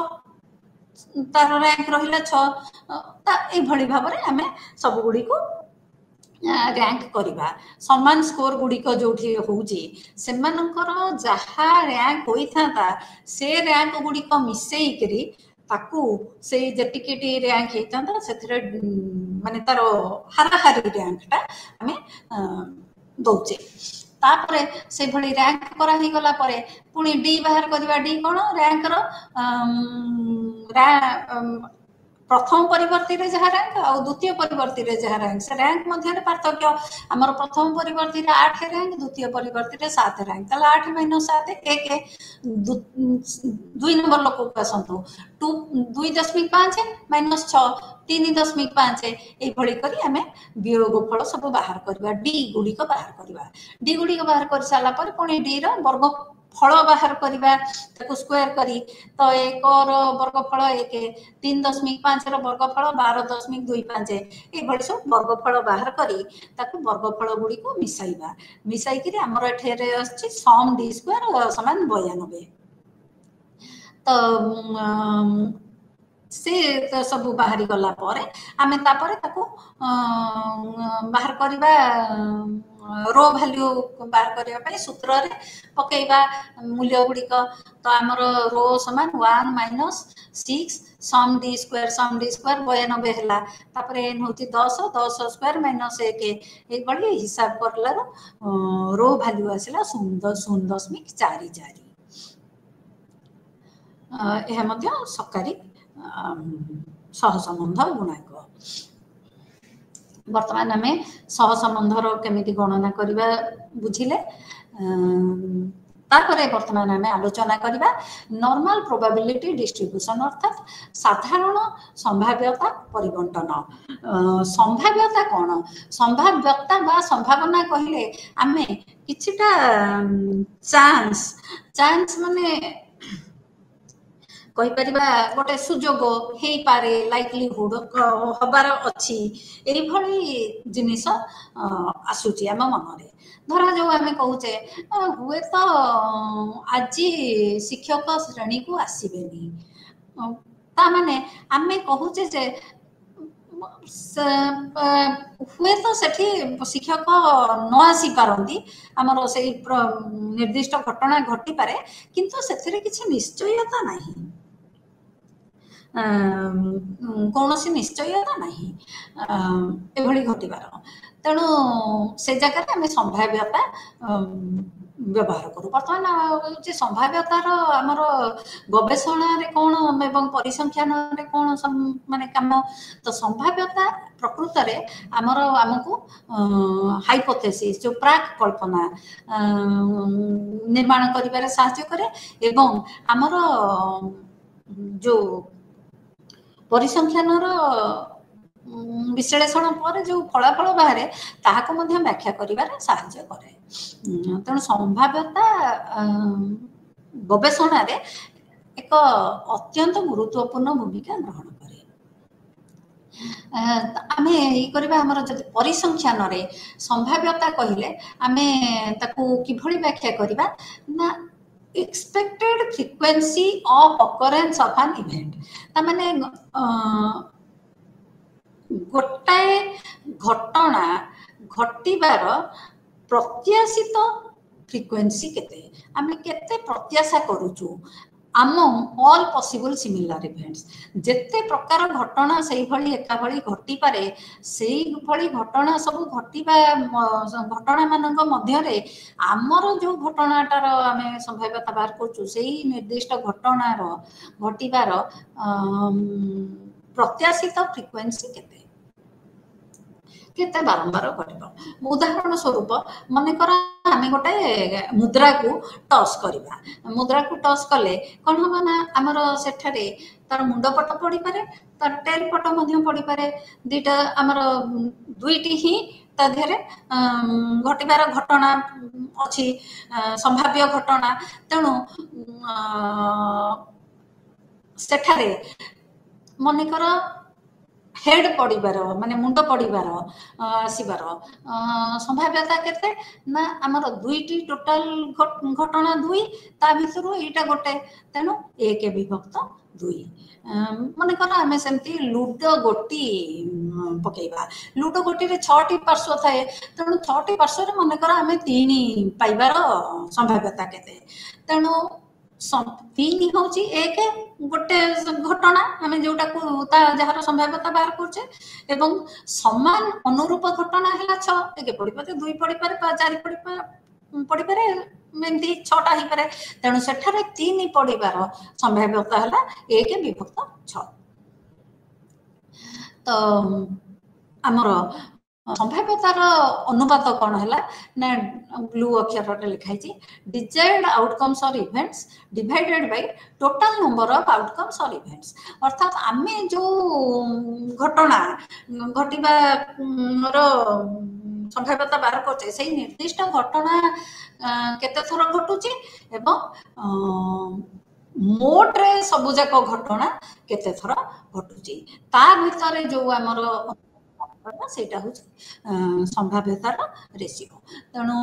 तार रैंक रहिला 6 ये भाव में आम सब गुड़ी को रैंक करवा समान स्कोर गुड़िक जो हूँ से जहाँ रैंक होता से रैंक गुड़िक मिसेकरी ताकू से जी रैंक होता से माने तार हाराहारी रैंकटा आम दौचे तापर से भली रैंक करा ही गला परे पुणी डी बाहर करवा डी कौन रैंकर प्रथम परिवर्ती जहाँ रैंक और द्वितीय परिवर्ती जहाँ रैंक से रैंक मध्य पार्थक्य आमर प्रथम परिवर्ती 8 रैंक द्वितीय परिवर्ती 7 रैंक 8 - 7 1 2 नंबर लोक को आसतु 2.5 - 6 3.5 ये आम वियोग फल सब बाहर करवा डी गुड़िक बाहर करवा डी गुड़िक बाहर कर सारा पुणी डी वर्ग फल बाहर करवा स्क्वायर करी तो 1 वर्गफल 1 3.5 वर्गफल 12.25 ये सब वर्गफल बाहर करी वर्गफल गुड़ी को मिसाइबा मिसाई आमर एठे आछि सम डी स्क्वायर समान 92 तो से तो सब बाहरी गला परे आमे तापरे ताको बाहर करवा रो वैल्यू बाहर करने सूत्र रे पकेबा मूल्य गुड़िक तो आमर रो समान 1 - 6 सम डी स्क्वायर 92 है तापर एन हूँ 10 10 स्क्वायर -1 ये हिसाब करला रो वैल्यू आसला 0.44 ଏହା ମଧ୍ୟ ସକାରୀ सहसंबंध गुणांक। वर्तमान आम सहसंबंधर केमिति गणना करबा बुझिले तारपरे वर्तमान आम आलोचना करबा नॉर्मल प्रोबेबिलिटी डिस्ट्रीब्यूशन अर्थात साधारण संभाव्यता परिबंटन। संभाव्यता कौन संभाव्यता बा संभावना कहले आमे किछिटा चांस माने कहि परिबा गोटे सुजोग हेई पारे लाइकलीहुड हबार अछि एई भली जिनिस आसुची आम मनरे। धरा जो आम कहूचे हुए तो आज शिक्षक श्रेणी को आसबेनी ता माने आमे कहूचे जे हुए तो सेठी शिक्षक न आसी पारंती आमर से निर्दिष्ट घटना घटी पारे किंतु सेथिरे किछि निश्चयता नाही कौन सी निश्चयता नहीं एभली घटबार तेणु से जगह आम संभाव्यता व्यवहार करूँ। बर्तमान संभाव्यतार आमर गवेषणा कौन एवं परिसंख्यान कौन माने काम तो संभाव्यता प्रकृत में आमर आमको हाइपोथेसिस जो प्राक कल्पना निर्माण करिबारे सहायता करे एवं आमर जो परिसंख्यानर विश्लेषण पर जो फलाफल बाहर ताहाको मध्य व्याख्या करिबारे सहायता करे। तेणु संभाव्यता गवेषणा रे एक अत्यंत गुरुत्वपूर्ण भूमिका ग्रहण करे। आमे ई करबा हमर जदि परिसंख्यान रे संभाव्यता कहिले आमे ताकू किभली व्याख्या करिबा ना expected frequency of occurrence of an event ता माने गोटाए घटना घटिबार प्रत्याशित फ्रिक्वेन्सी केते आमे केते प्रत्याशा करूचु among all possible similar events जेते प्रकार घटना सेही भली एका भली घटी पारे सेही भली घटना सब घटिबा घटना मानक मध्य रे आमर जो घटनाटार आमे संभाव्यता बाहर करछु सेही निर्दिष्ट घटनार घटिबार प्रत्याशित फ्रिक्वेन्सी केते केते बारंबार घटिबो। उदाहरण स्वरूप मन कर आमे गोटे मुद्रा को टॉस करिबा मुद्रा को टॉस कले कोन हम ना हमर सेठारे तार मुंड पट पड़ी पारे तार टेल पट मध्य पड़ी पारे दुईटा हमर दुईटी ही ता धेरे घटिबार घटना अछि संभाव्य घटना तेणु सेठारे मन कर हेड पड़ीबार माने मुंड पड़ीबार आसीबार संभाव्यता केते ना हमर दुईटी टोटल घटना दुई ता भितरु एटा गोटे तेणु एक विभक्त दुई मन कर आम सेमती लुडो गोटी पकेबा लुडो गोटी रे 6टी पार्श्व थाए तेणु 6टी पार्श्व रे मन कर आम 3 पाइबार संभाव्यता केते तेणु 3 होची एक गोटे घटना आम जोटा को जार संभाव्यता बाहर करछे एवं समान अनुरूप घटना है 6 एक पड़ी पारे 2 पड़ी पारे 4 पड़ी पारे एमती 6टा ही पारे तेणु सेठारे 3 पड़ीबार संभाव्यता है 1 विभक्त 6 तो आमर संभाव्यतार अनुपात कौन है ना ब्लू अक्षर लिखाई डिजायर्ड आउटकम्स और events divided by total number of outcomes और इवेंट्स अर्थात आमे जो घटना घटिबा संभाव्यता बाहर करछे से निर्दिष्ट घटना केते थोर घटुची एवं मोट रे सबु जाक घटना केते थोर घटुची ता भितर जो हमर सेटा हो संभाव्यतार रेशियो तेणु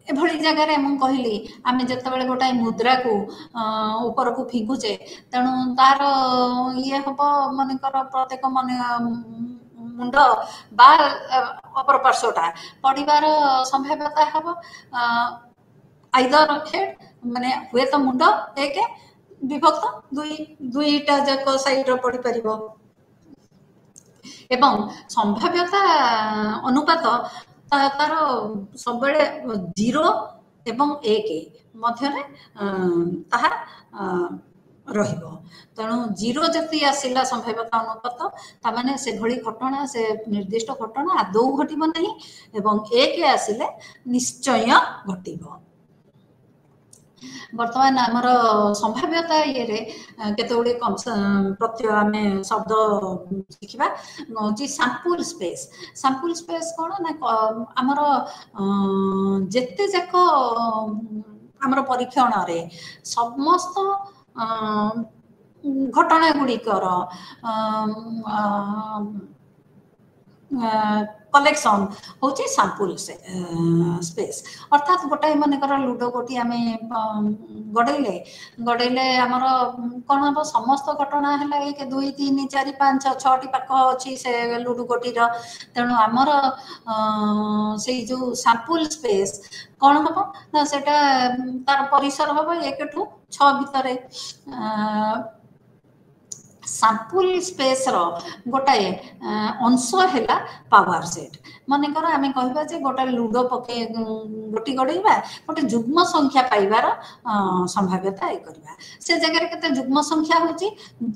एभली जगार मुझे कहली आम जिते गोटाए मुद्रा को ऊपर को फिंगुचे तेणु तार ये हम मनकर प्रत्येक मन मुंड बा अपर पार्श्वटा पड़ार संभाव्यता हम आइदर हेड माने हुए तो मुंड एक विभक्त दुईटा जाक साइड पड़ी पार एवं संभाव्यता अनुपात तार सब 0 एवं 1 ମଧ୍ୟରେ ତାହା ରହିବ। ତେଣୁ जीरो जति आसिला संभाव्यता अनुपात तामाने से भली घटना से निर्दिष्ट घटना आदौ घटिब नहीं एवं एक आसिले निश्चय घटिब। वर्तमान आमर संभाव्यता ये केते गुडी प्रत्यय आम शब्द शिखा हूँ सैंपल स्पेस कौन ना आमर जेते जाक आमर परीक्षण रे समस्त घटना गुड़िकर कलेक्शन हूँ सैंपल स्पेस अर्थात गोटाए मनकर लुडो गोटी आम गड़े आमर कौन हम समस्त घटना है 1 2 3 4 5 6 पाख अच्छी से लुडो गोटीर तेणु आमर से जो सैंपल स्पेस कौन हम ना सेटा तार परिसर हम 1 टू 6 भितर सैंपल स्पेस रो गोटाए अंश है पावर सेट मनकर आम कहवा गोटे लुडो पके गोटी गड़ेवा गोटे जुग्म संख्या पाइबार संभाव्यता ये करवा से जगह केते जुग्म संख्या होची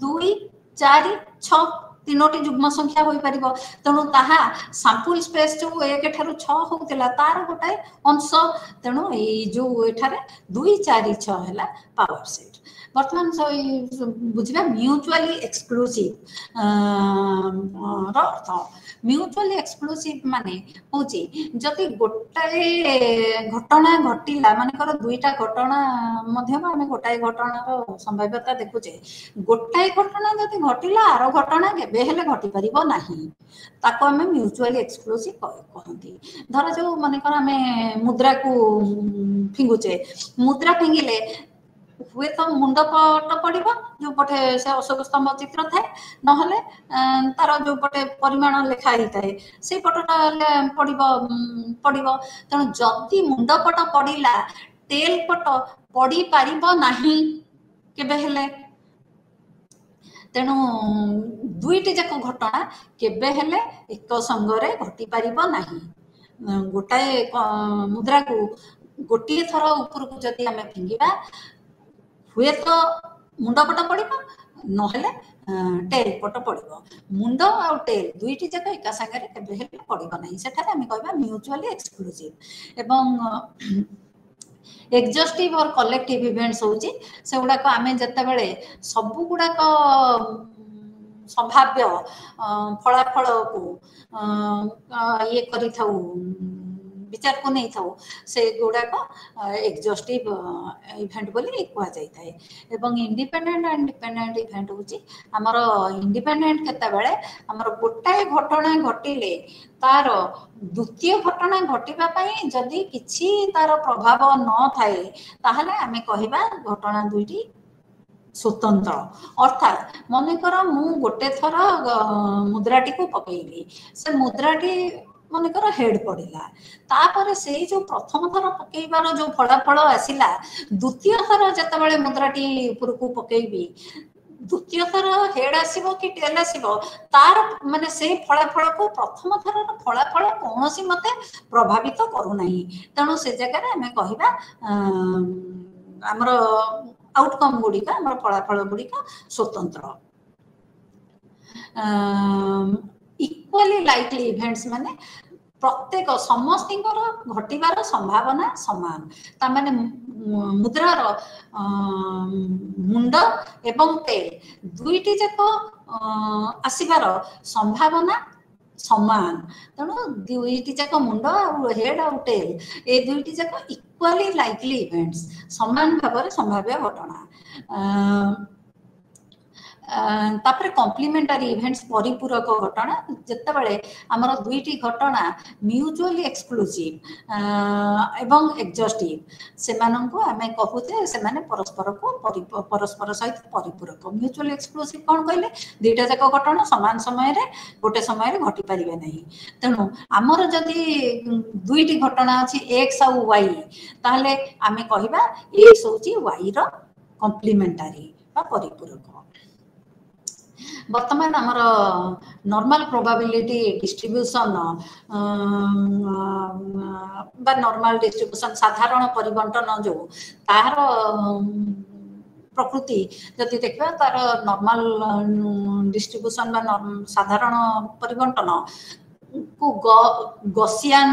2 4 6 तीनोटी जुग्म संख्या हो पार तेणु ताहा सैंपल स्पेस जो 1 ठारू 6 होता तार गोटाए अंश तेणु जो एठारे 2 4 6 है पावर सेट वर्तमान बुझा म्यूचुअली एक्सक्लूसिव अर्थ म्यूचुअली एक्सक्लूसिव माने होची जति गोटाए घटना घटिला मानकर दुईटा घटना मध्यम आम गोटाए घटनार संभाव्यता देखुचे गोटाए घटना जति घटिला आर घटना केबे हेले घटी परिबो नाही ताको आम म्यूचुअली एक्सक्लूसिव कहती धर जो मानकर आम मुद्रा को फिंगुचे मुद्रा फिंगिले हुए तो मुंड पट पड़ो जो पटे से अशोक स्तंभ चित्र थाए नहले तार जो पटे परिमाण लिखाई थाए से पटटा पड़ो तेणु जदि मुंड पट पड़ा टेल पट पड़ी पारिबो नाही केबे हेले तेणु दुईटी जाक घटना केबे हेले एक संगरे घटी पारिबो नाही गोटाए मुद्रा को गोटे थर ऊपर को जदि आम फिंगिबा हुए तो मुंड पट पड़ो नहले टेल पट पड़ो मुंड आ टेल दुईटी जाक एका सागर केबे पड़ो ना सेठारे आम कहबा म्यूचुअली एक्सक्लूसिव एवं एक्जस्टिव और कलेक्टिव इवेंट्स होची से गुड़ाक आम जिते बड़े सबु गुड़ाक संभाव्य फलाफल को ये करी विचार को नहीं था से गुड़ाक एक्जस्टिव इवेंट बोली कह जाए एवं इंडिपेंडेंट एंड डिपेंडेंट इवेंट होची आमर इंडिपेंडेंट केतेबेले आमर गोटाए घटना घटिले तार द्वितीय घटना घटिबा पई जदि किछि तार प्रभाव न थाए ताहले आमे कहिबा घटना दुईटी स्वतंत्र अर्थात मनकर मु गोटे थर मुद्राटी को पकईली से मुद्राटी मनकर हेड पड़ा तापर से जो प्रथम थर पकईबार जो फलाफल आसिला द्वितीय थर जितेबाला मुद्राटी ऊपर को पकईबी द्वितीय थर हेड आसो कि टेल आसो तार माने से फलाफल को प्रथम थर फलाफल कौन सी मते प्रभावित करूना तेणु से जगह आम कहवा आमर आउटकम गुड़िक आम फलाफल गुड़िक स्वतंत्र इक्वाली लाइकली इवेंट्स माने प्रत्येक समस्त घटबार संभावना सामान ताने मुद्रार मुंड एवं टेल दुईटी जाक आसबार संभावना समान तेणु दुईटी जाक मुंड हेड आउ टेल ए दुईटी जाक इक्वाली लाइकली इवेंट्स समान भाव संभाव्य घटना तापर कॉम्प्लीमेंटरी इवेंट्स परिपूरक घटना जितेबाला आमर दुईटी घटना म्यूचुअली एक्सक्लूसिव एवं एक्जस्टिव से आम कहूचे से परस्पर को परस्पर सहित परिपूरक म्यूचुअली एक्सक्लूसिव कौन कहले दुईटा जाक घटना समान समय गोटे समय घटी पारे ना तेणु आमर जदि दुईटी घटना अच्छी एक्स आउ वाई ताहले आमे कहबा एक्स होची वाई रो कॉम्प्लीमेंटरी बा परिपूरक बर्तमान आमर नॉर्मल प्रोबेबिलिटी डिस्ट्रीब्यूशन बा नॉर्मल डिस्ट्रीब्यूशन साधारण परिबंटन जो तार प्रकृति जदि देखा तार नॉर्मल डिस्ट्रीब्यूशन बा साधारण परिबंटन को गॉसियन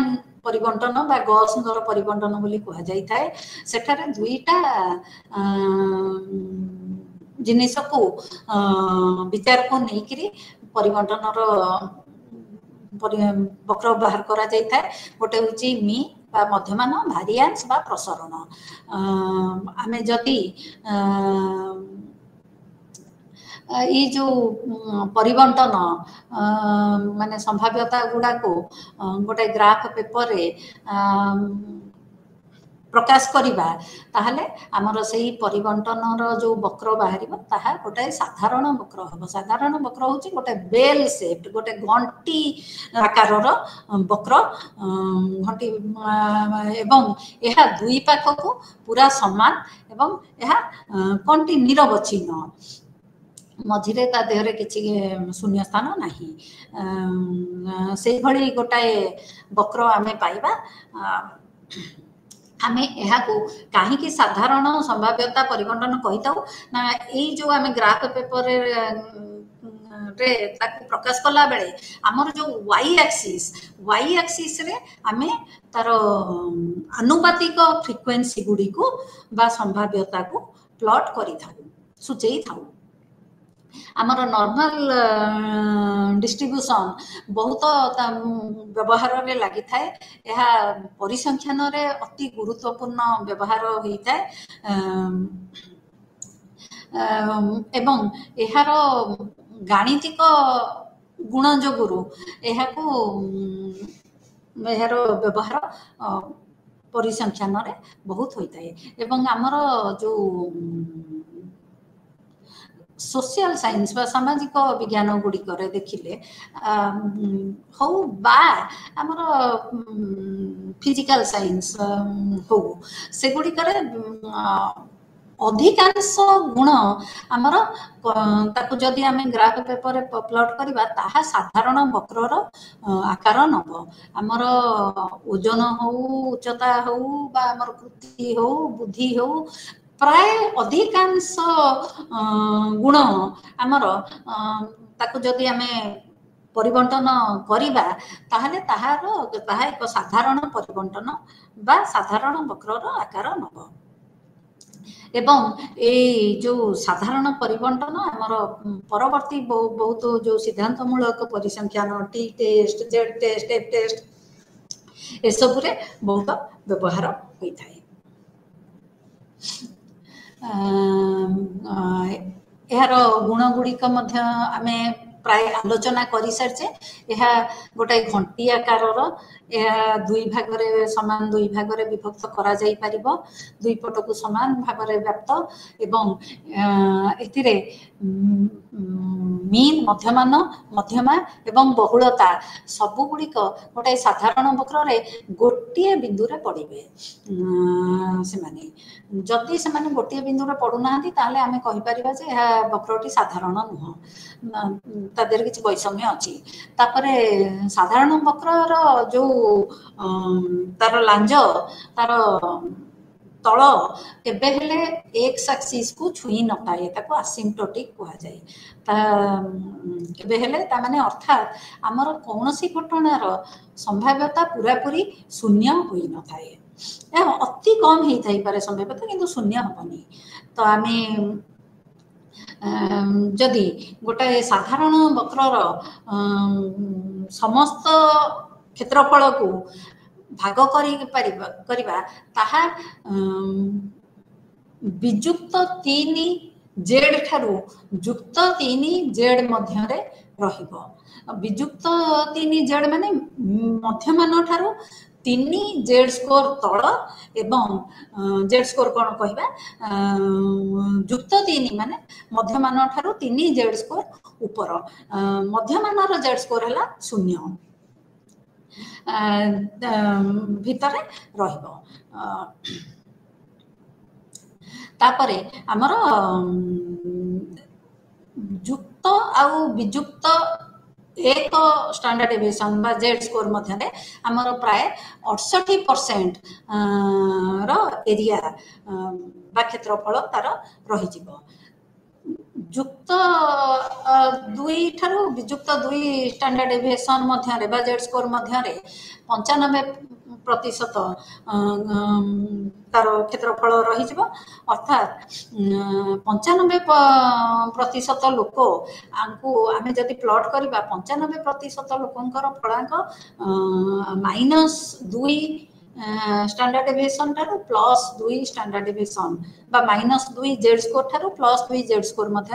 परिबंटन बा गॉसर परिबंटन बोली कह जाई थाए सेठारे दुईटा जिनिस को विचार को नहीं परिबंटन वक्र बाहर करा जाई थाए गोटे होची मी बा मध्यमान भारियांस बा प्रसरण आमे जदि ये जो परिबंटन माने संभाव्यता गुड़ा को गोटे ग्राफ पेपर रे प्रकाश करिबा ताहले हमर सही परिबंटन जो वक्र बाहर ताहा गोटे साधारण वक्र हम साधारण वक्र होची गोटे बेल शेप गोटे घंटी आकार वक्र घंटी एवं यह दुई पाख को पूरा समान एवं यह कंटी निरवच्छिन्न मझिरे ता देहरे किछि शून्य स्थान नाही से भली गोटाए वक्र आमे पाइबा आमे एहा को काहे कि साधारण संभाव्यता परिबंटन कहिताउ ना ए जो आमे ग्राफ पेपर रे ताकू प्रकाश कला बेले हमर जो y एक्सिस रे आमे तार आनुपातिक फ्रीक्वेंसी गुडी को बा संभाव्यता को प्लॉट करि थाउ सुचेई थाउ आमर नॉर्मल डिस्ट्रीब्यूशन बहुत व्यवहार रे लागि थाए यह परिसंख्यान रे अति गुरुत्वपूर्ण व्यवहार होई थाए एवं एहार गाणितिक गुण जोगुरु एहाको एहार व्यवहार परिसंख्यान रे बहुत होई थाए एवं आमर जो सोशल साइंस बा सामाजिक विज्ञान गुडी करे देखिले हो बा हमर फिजिकल साइंस हो से गुडी करे अधिकांश गुण हमर ताकू जदि आमे ग्राफ पेपर रे प्लॉट करबा ताहा साधारण वक्रर आकार नब हमर ओजन हो उच्चता हो बा हमर कृति हो बुद्धि हो प्राय अधिकांश गुण आमर ताकू जदि आमे परिबंटन करिबा ताहले ताहा एक साधारण परिबंटन बा साधारण वक्रर आकार नब एवं ए जो साधारण परिबंटन आमर परवर्ती बहुत जो सिद्धांतमूलक परिसंख्यान t test z test F test ए सब रे बहुत व्यवहार होई थाए यार गुण गुड़िक आमे प्राय आलोचना करि सारचे यह गोटे घंटी आकार दुई भाग रे समान दुई भाग रे विभक्त करा जाई परिबो दुई पट को समान भाग रे व्याप्त एवं एतिरे मीन मध्यमान मध्यमा एवं बहुलता सबु गुड़िक गोटे साधारण वक्र रे गोटिए बिंदु रे पड़िबे से माने जदि से माने गोटिए बिंदु रे पडु नाहंती ताले आमे कहि परिबा जे यह वक्रटी साधारण नुह तादेर किछि वैषम्य अछि तापरे साधारण वक्रर जो तार लांज तार तल केबे हेले एक्स एक्सिस को छुई न पाए ताको असिम्प्टोटिक कहा जाय ता केबे हेले ता माने अर्थात हमर कोनोसी घटनार संभाव्यता पूरा पूरी शून्य होई न थाए अति कम ही थाई पारे संभाव्यता किंतु शून्य हबनी तो आमे जदि गोटे साधारण वक्रर समस्त क्षेत्रफल को भाग करिबा ताहा विजुक्त 3 जेड ठारू जुक्त 3 जेड मध्य रे रहिबो विजुक्त 3 जेड माने मध्यमान ठारू 3 जेड स्कोर तळ एवं जेड स्कोर कोन कहिबा जुक्त 3 माने मध्यमान ठारू 3 जेड स्कोर ऊपर मध्यमान रो जेड स्कोर हला 0 भीतर रहिबो तापरे हमर युक्त आउ वियुक्त एक स्टैंडर्ड डेविएशन बा जेड स्कोर मध्य आमर प्राय 68% रो एरिया बा क्षेत्रफल तार रही युक्त दुई ठारू वियुक्त दुई स्टैंडर्ड डेविएशन मध्य बा जेड स्कोर मध्य 95% तार क्षेत्रफल रही अर्थात 95% लोक आमको आमे जदि प्लॉट करबा 95% लोकंकर फलांक -2 स्टैंडर्ड डेविएशन ठारू +2 स्टैंडर्ड डेविएशन बा -2 जेड स्कोर ठारू +2 जेड स्कोर मध्य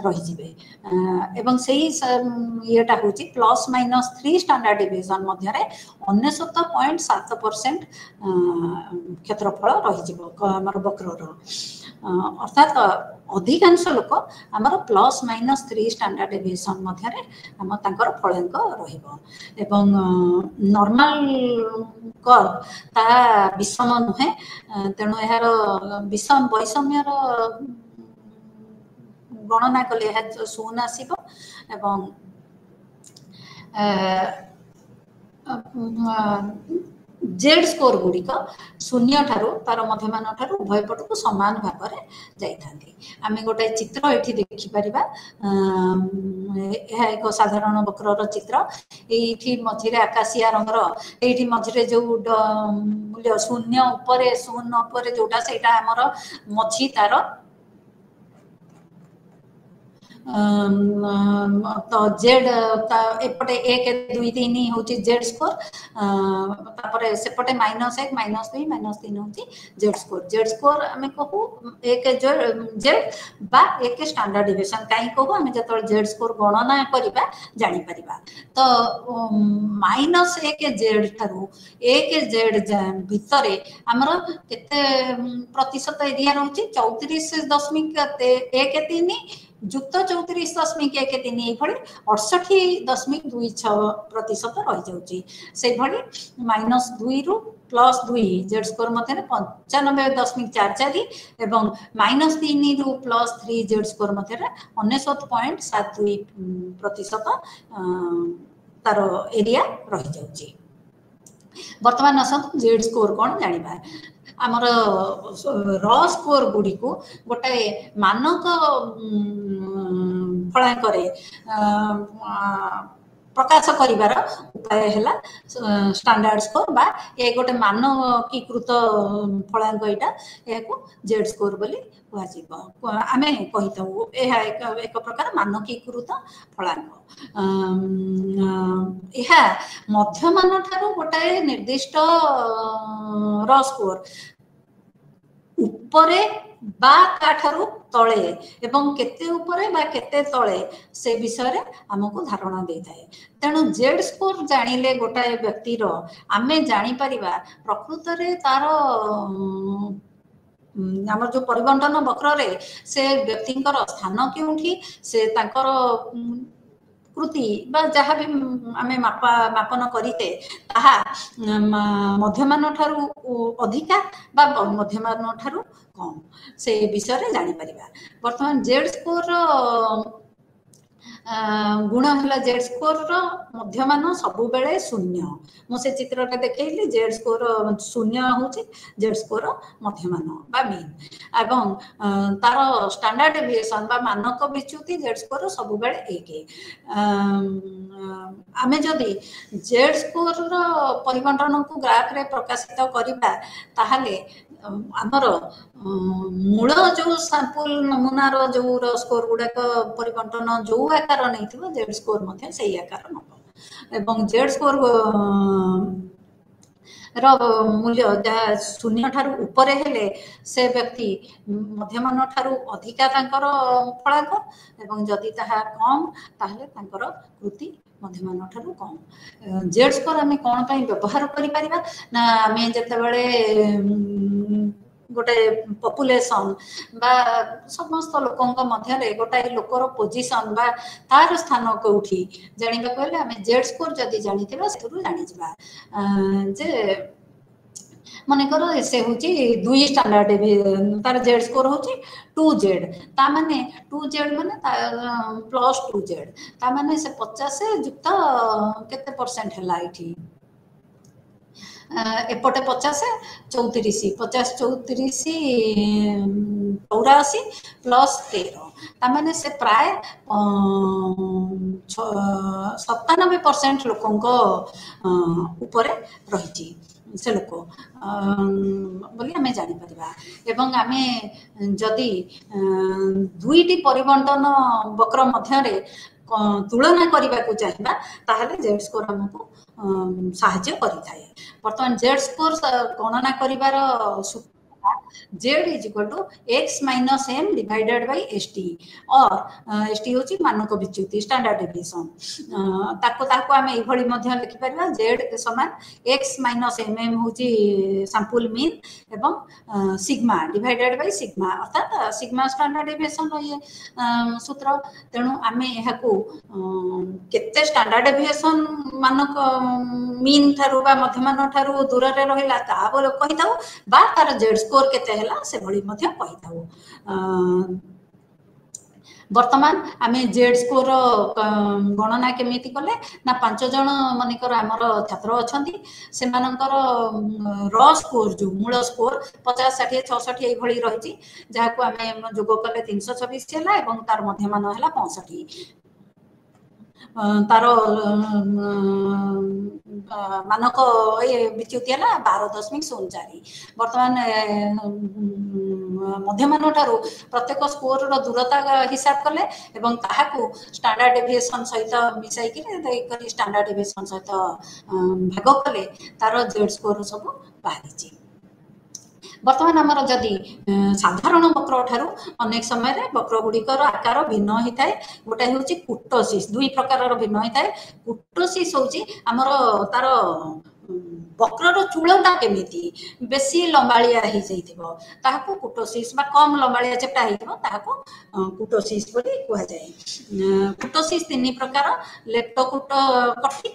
रही जिवे एवं सही येटा होची +-3 स्टैंडर्ड डेविएशन मध्य 99.7% क्षेत्रफल रही जिवो हमर वक्रर अर्थात अधिकांश लोक आमर +-3 स्टैंडर्ड डेविएशन मध्य आम तांकर फलांक रहिबो एवं नॉर्मल कर्व ता विषम नुहे तेणु यार विषम वैषम्यर गणना कले शून्य आसीबो एवं जेड स्कोर गुड़िक शून्य ठारू तार मध्यमान ठारू उभय पट को समान भाव में जाइथांती आमे गोटे चित्र एठी देखि परिबा एक साधारण वक्रर चित्र एठी मझिरे आकाशिया रंगर एठी मझिरे जो मूल्य शून्य ऊपर जोटा सेटा हमर मझी तार तो जेड एपटे 1 2 3 होची जेड स्कोर तापरे सेपटे -1 -2 -3 होची जेड स्कोर हमें कहू एक जेड बा एक स्टैंडर्ड डेविएशन काई कहू हमें जतल जेड स्कोर गणना करिबा जानि परिबा तो -1 जेड ठारू 1 जेड भितरे हमर केते प्रतिशत एरिया रहउची 34.13 युक्त 34.13 भली 68.26% रही जाउची से भली -2 रु +2 जेड स्कोर मध्य 95.44 एवं -3 रु +3 जेड स्कोर मध्य 99.72% तार एरिया रही जाउची वर्तमान आसत जेड स्कोर कौन जानिबा आमर र स्कोर गुड़ी को गोटे मानक फलांक प्रकाश करिवार उपाय हैला स्टैंडर्ड स्कोर बा ए गोटे मानकीकृत फलांक एटा याको जेड स्कोर बोली कुहाजिबो आमे कहिताउ एहा एक प्रकार मानकीकृत फलांक एहा मध्यमान ठारू गोटे निर्दिष्ट र स्कोर उपरे बा काठारू तळे एवं केते उपरे बा केते तळे से विषय रे हमको धारणा दे थाए तेणु जेड स्कोर जानिले गोटाए व्यक्तिर आमे जानि परिबा प्रकृत रे तार आमर जो परिबंटन वक्र रे से व्यक्तिंकर स्थान केउठी से तांकर कृति बा जहाँ भी आमे मापन करिते ताहा मध्यमान ठारू अधिका बा मध्यमान ठारू कम से विषय रे जानि परिबा वर्तमान जेड स्कोर गुण है जेड स्कोर मध्यमान सबु बेले शून्य मुझे चित्रटा देखली जेड स्कोर शून्य होची जेड स्कोर मध्यमान बा मीन एवं तार स्टैंडर्ड डेविएशन बा मानक विच्युति जेड स्कोर सबु बेले 1 आमे जदि जेड स्कोर परिबंटन को ग्राफ रे प्रकाशित करिबा ताहाले आमर मूल जो सैंपल नमूनार जो स्कोर गुड़ाक परिबंटन जो आकार नहीं जेड स्कोर से आकार नब एवं जेड स्कोर मूल्य जहाँ शून्य ठारू उपरे हेले से व्यक्ति मध्यमान ठारू अधिका तांकर फलांक एवं जदि ताहा कम ताहले तांकर कृति मध्यमान ठारू कम जेड स्कोर आमे कोन पई व्यवहार करि परिबा ना आमे जते बेले गोटे पॉपुलेशन बा समस्त लोकंक मध्य गोटाए लोकर पोजिशन बा तार स्थान कोठी जानिबा कहले आमे जेड स्कोर जदि जानिथिबा सेरु जानि जिबा जे मनेकर से हूँ 2 स्टैंडर्ड तार जेड स्कोर हूँ 2Z ता माने 2Z माने प्लस 2Z ता माने से 50 युक्त केते परसेंट है ये एपटे 50 34 50 34 84 प्लस 13 ताने से प्राय 97% लोकों ऊपर रही से लोक बोली आम जापर एवं आम जदि दुईटी परिबंटन वक्र मध्य तुलना करने को चाहिए ताहले जेड स्कोर आमको साहाय्य करिथाए बर्तमान जेड स्कोर गणना करिवार z is equal to x minus m divided by st और st होची मानक विच्युति स्टैंडर्ड डेविएशन ताको ताको हम ए भली मध्य लिखि परबा z समान x minus mm होची सैंपल मीन एवं सिग्मा डिवाइडेड बाय सिग्मा अर्थात सिग्मा स्टैंडर्ड डेविएशन ये सूत्र तेणु आमे एहाकू केते स्टैंडर्ड डेविएशन मानक मीन थारु बा मध्यमान थारु दूर रे रहिला ता बोल कहिताउ बा तार z स्कोर केते हला से भली मध्य कहिताउ वर्तमान आमे जेड स्कोर गणना केमिति कले ना 5 जण मनिकर हमर छात्र अछंती से मानकर र स्कोर जो मूल स्कोर 50 60 66 ए भली रहिची जाहाको आमे जोग कले 326 हला एवं तार मध्यमान हला 65 तार मानक विच्युति है 12.04 बर्तमान मध्यमान ठारू प्रत्येक स्कोर दूरता हिसाब कले एवं ताहाकू स्टैंडर्ड डेविएशन सहित मिसाई स्टैंडर्ड डेविएशन सहित भाग कले तार जेड स्कोर सब बाहरी बर्तमान आमर जदि साधारण वक्र ठारू अनेक समय रे वक्र गुड़िकर आकार भिन्न होता है गोटे हूँ कुटोसिस दुई प्रकार भिन्न होता है कुटोसिस हूँ आमर तार वक्र चूलटा केमिति बेसी लंबालिया हो जाइथिबो ताहाको कुटोसिस बा कम लंबालिया चेप्टा होइथिबो ताहाको कुटोसिस बोली कुहा जाय कुटोसिस तीन प्रकार लेप्टोकुटोकटिक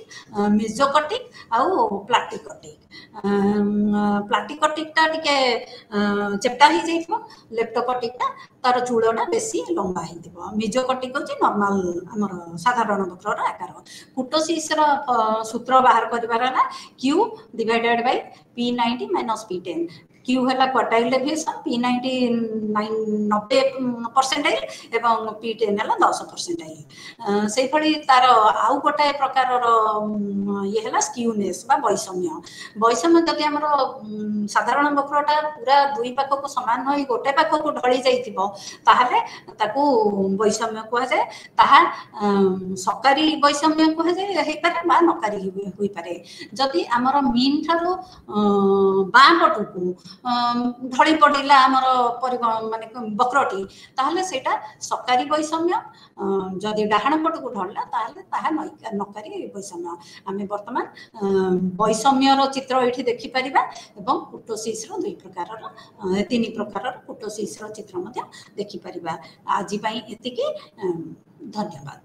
मेसोकटिक आउ प्लाटिकटिक प्लाटिकटिक टा टिके चेप्टा हो जाइथिबो लेप्टोकटिक टा तार चूलटा बेसी लंबा होइथिबो मेसोकटिक होची नॉर्मल हमर साधारण वक्र आकार कुटोसिस रो सूत्र बाहर करिवार ना q divided by P90 minus P10 Q है क्वार्टाइल डेविएशन P90 90% एवं P10 है 10% से भली तार आउ गोटाए प्रकार ये है स्क्यूनेस बा वैषम्य जदि हमर साधारण वक्रटा पूरा दुई पाख को समान होई गोटे पाख को ढली जाइथिबो ताहाले ताकू वैषम्य कहा जाए ताहा सकारी वैषम्य कहा जाए हे पारे बा नकारी होई पारे जदि हमर मीन थारो बा पटुकू ढली पड़िला हमर माने वक्रटी ताहले सेटा सकारी वैषम्य जदि डाहाण पटुकू ढलला ताहले ताहा नकारी वैषम्य आमे वर्तमान वैषम्य रो चित्र एठी देखि परिबा एवं कुटोसिस रो दुई प्रकार तीन प्रकार कुटोसिस रो चित्र मध्य देखि परिबा आजि पई एतिकी धन्यवाद।